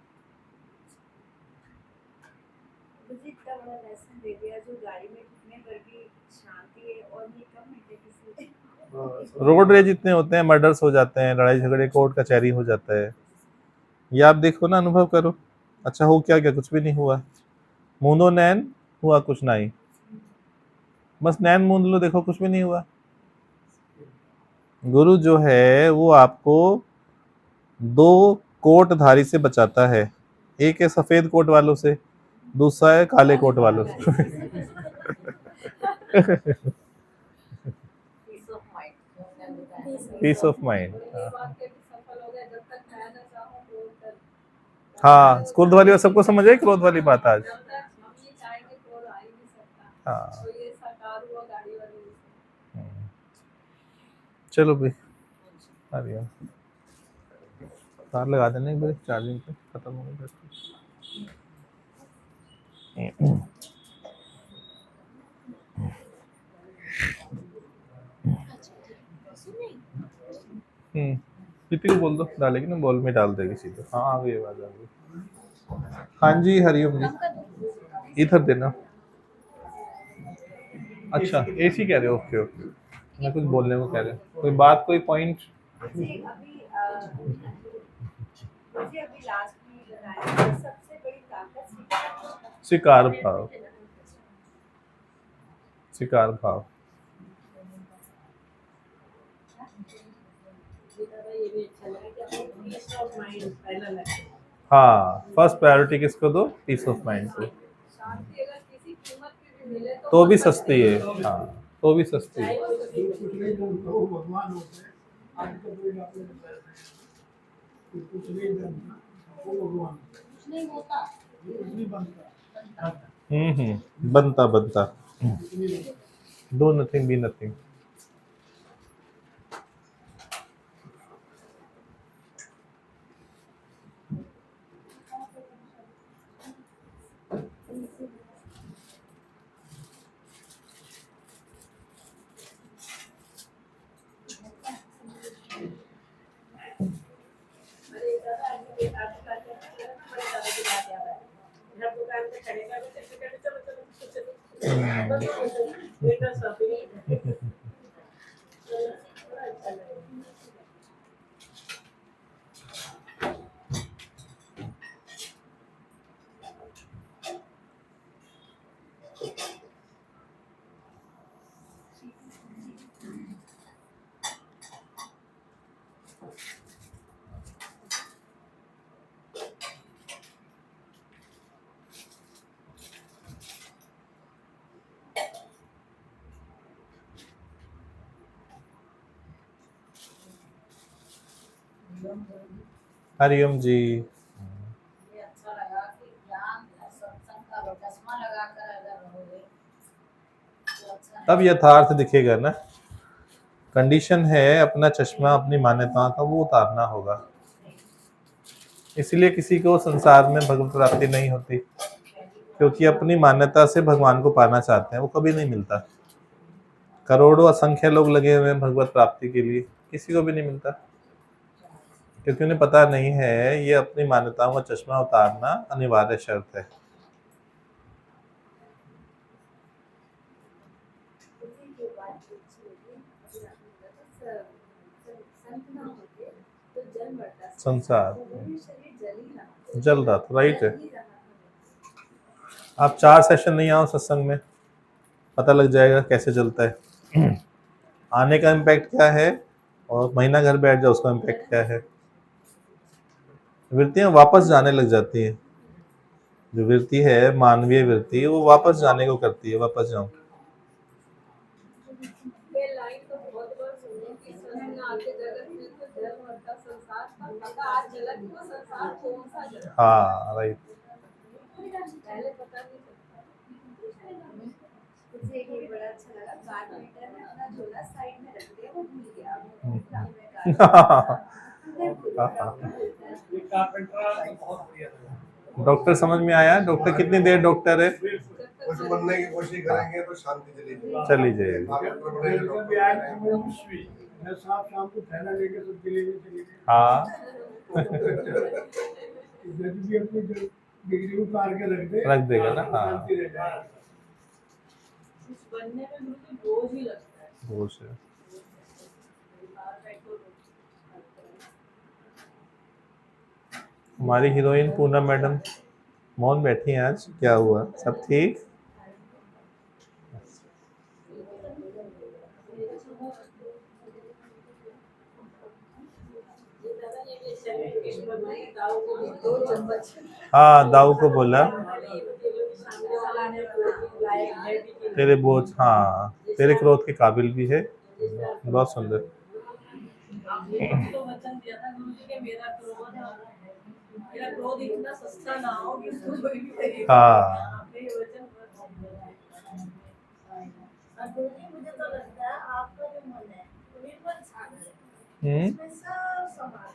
मुझे इतना बड़ा लेसन दे दिया, जो गाड़ी में घुटने पर भी शांति है और ये कम मिनट किसी रोड रेज इतने होते हैं, मर्डर्स हो जाते हैं, लड़ाई झगड़े, कोर्ट कचहरी हो जाता है। ये आप देखो ना, अनुभव करो। अच्छा हो क्या? क्या कुछ भी नहीं हुआ। मूंदो नैन, हुआ कुछ नहीं। बस नैन मूंद लो, देखो कुछ भी नहीं हुआ। गुरु जो है वो आपको दो कोटधारी से बचाता है। एक है सफेद कोट वालों से, दूसरा है काले कोट वालों से। पीस ऑफ माइंड जो हमने बताया। Peace of mind. ये बात के भी सफल हो गए, जब तक मैं ना चाहूं तो तक हाँ, क्रोध वाली बात सबको समझ आई। क्रोध वाली बात आज। जब तक हम ये चाहेंगे तो आ ही नहीं सकता। हाँ तो ये साकार हुआ गाड़ी वाली से। चलो भाई, हरिओम। तार लगा देना एक बार चार्जिंग पे, खत्म हो गया। प्रीति को बोल दो, डालेगी ना, बॉल में डाल देगी सीधे। हाँ आ गई, आवाज आ गई। हाँ जी, हरिओम जी। इधर देना। अच्छा एसी कह रहे हो? ओके ओके, मैं कुछ बोलने को कह रहे हो। कोई बात, कोई पॉइंट? मुझे अभी लास्ट में बताया सबसे बड़ी ताकत स्वीकार भाव। स्वीकार भाव। ये भी अच्छा लगा कि आपको पीस ऑफ माइंड पहला लगा। हाँ, फर्स्ट प्रायोरिटी किसको दो? पीस ऑफ माइंड को। शांति अगर किसी कीमत पे भी मिले तो भी सस्ती है। हाँ, तो भी सस्ती है। भगवान होते हैं। आज का कोई आपने बताया कुछ नहीं बनता, वो भगवान कुछ नहीं होता, कुछ नहीं बनता। बनता बनता। Do nothing, be nothing. Hariom ji. ये अच्छा लगा कि ज्ञान सत्संग का चश्मा लगाकर अगर रहोगे तो अच्छा है। तब यथार्थ दिखेगा ना। कंडीशन है अपना चश्मा, अपनी मान्यताओं का वो उतारना होगा। इसलिए किसी को संसार में भगवत प्राप्ति नहीं होती, क्योंकि अपनी मान्यता से भगवान को पाना चाहते हैं, वो कभी नहीं मिलता। करोड़ों असंख्य लोग लगे हुए हैं भगवत प्राप्ति के लिए, किसी को भी नहीं मिलता, क्योंकि उन्हें पता नहीं है ये अपनी मान्यताओं का चश्मा उतारना अनिवार्य शर्त है। संसार जल रहा था, राइट है। आप 4 सेशन नहीं आओ सत्संग में, पता लग जाएगा कैसे चलता है। आने का इम्पैक्ट क्या है, और महीना घर बैठ जाओ उसका इम्पैक्ट क्या है। वृत्तियां वापस जाने लग जाती हैं। जो वृत्ति है मानवीय वृत्ति, वो वापस जाने को करती है, वापस जाओ। ये लाइन तो बहुत बार सुनी हाँ राइट। मुझे ये बड़ा अच्छा लगा, बैडमिंटन में अपना झोला साइड में रख दिया, वो भूल गया। ये कारपेंटर बहुत बढ़िया लगा। डॉक्टर समझ में आया? डॉक्टर कितनी देर डॉक्टर है? कुछ बनने की कोशिश करेंगे तो शांति चली जाएगी। चली जाएगी। आप डॉक्टर बनेंगे, बिल्कुल डॉक्टर भी आज बनेंगे। सुबह खुश हुई। मैं साहब शाम को थैला लेके सब दिल्ली में चले गए। हाँ जज भी अपनी डिग्री उतार के रख दे, रख देगा ना, हाँ। शांति रह जाए। कुछ बनने में बिल्कुल बोझ ही लगता है। वो से हमारी हीरोइन पूनम मैडम मौन बैठी हैं आज, क्या हुआ? सब ठीक? हाँ दाऊ को बोला तेरे बोझ, हाँ तेरे क्रोध के काबिल भी है। बहुत सुंदर। तो वचन दिया था गुरु जी के, मेरा क्रोध इतना सस्ता ना हो कि उसको कोई भी खरीद ले। हाँ। आपने ये वचन गुरु जी मुझे तो लगता है आपका जो मन है वो निर्मल सागर है, उसमें सब समान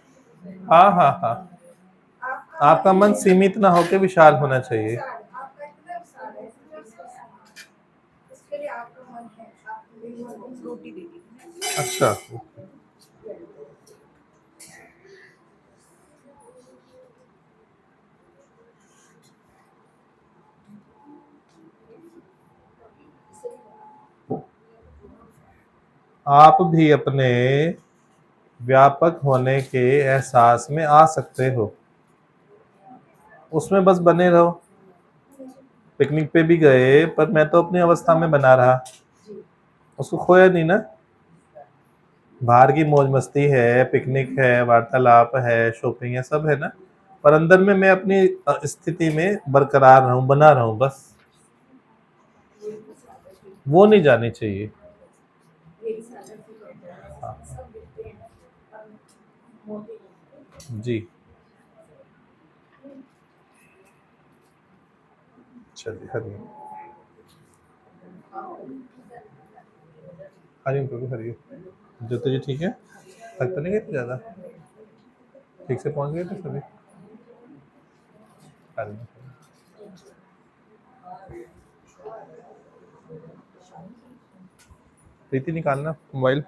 है। हाँ हाँ हाँ, आपका मन सीमित ना होकर विशाल होना चाहिए। आपका इतना विशाल है, इतना सब समान है। इसके लिए आपका मन है, आप निर्मल रोटी दे दीजिए। अच्छा आप भी अपने व्यापक होने के एहसास में आ सकते हो, उसमें बस बने रहो। पिकनिक पे भी गए पर मैं तो अपनी अवस्था में बना रहा, उसको खोया नहीं ना। बाहर की मौज मस्ती है, पिकनिक है, वार्तालाप है, शॉपिंग है, सब है ना, पर अंदर में मैं अपनी स्थिति में बरकरार रहूं, बना रहूं, बस वो नहीं जानी चाहिए। हाँ। जी चलिए हरिओम। हरिओम प्रभु हरिओम। ज्योति जी ठीक है? थक तो नहीं गए थे ज़्यादा? ठीक से पहुंच गए थे सभी? हरिओम। प्रीति निकालना मोबाइल।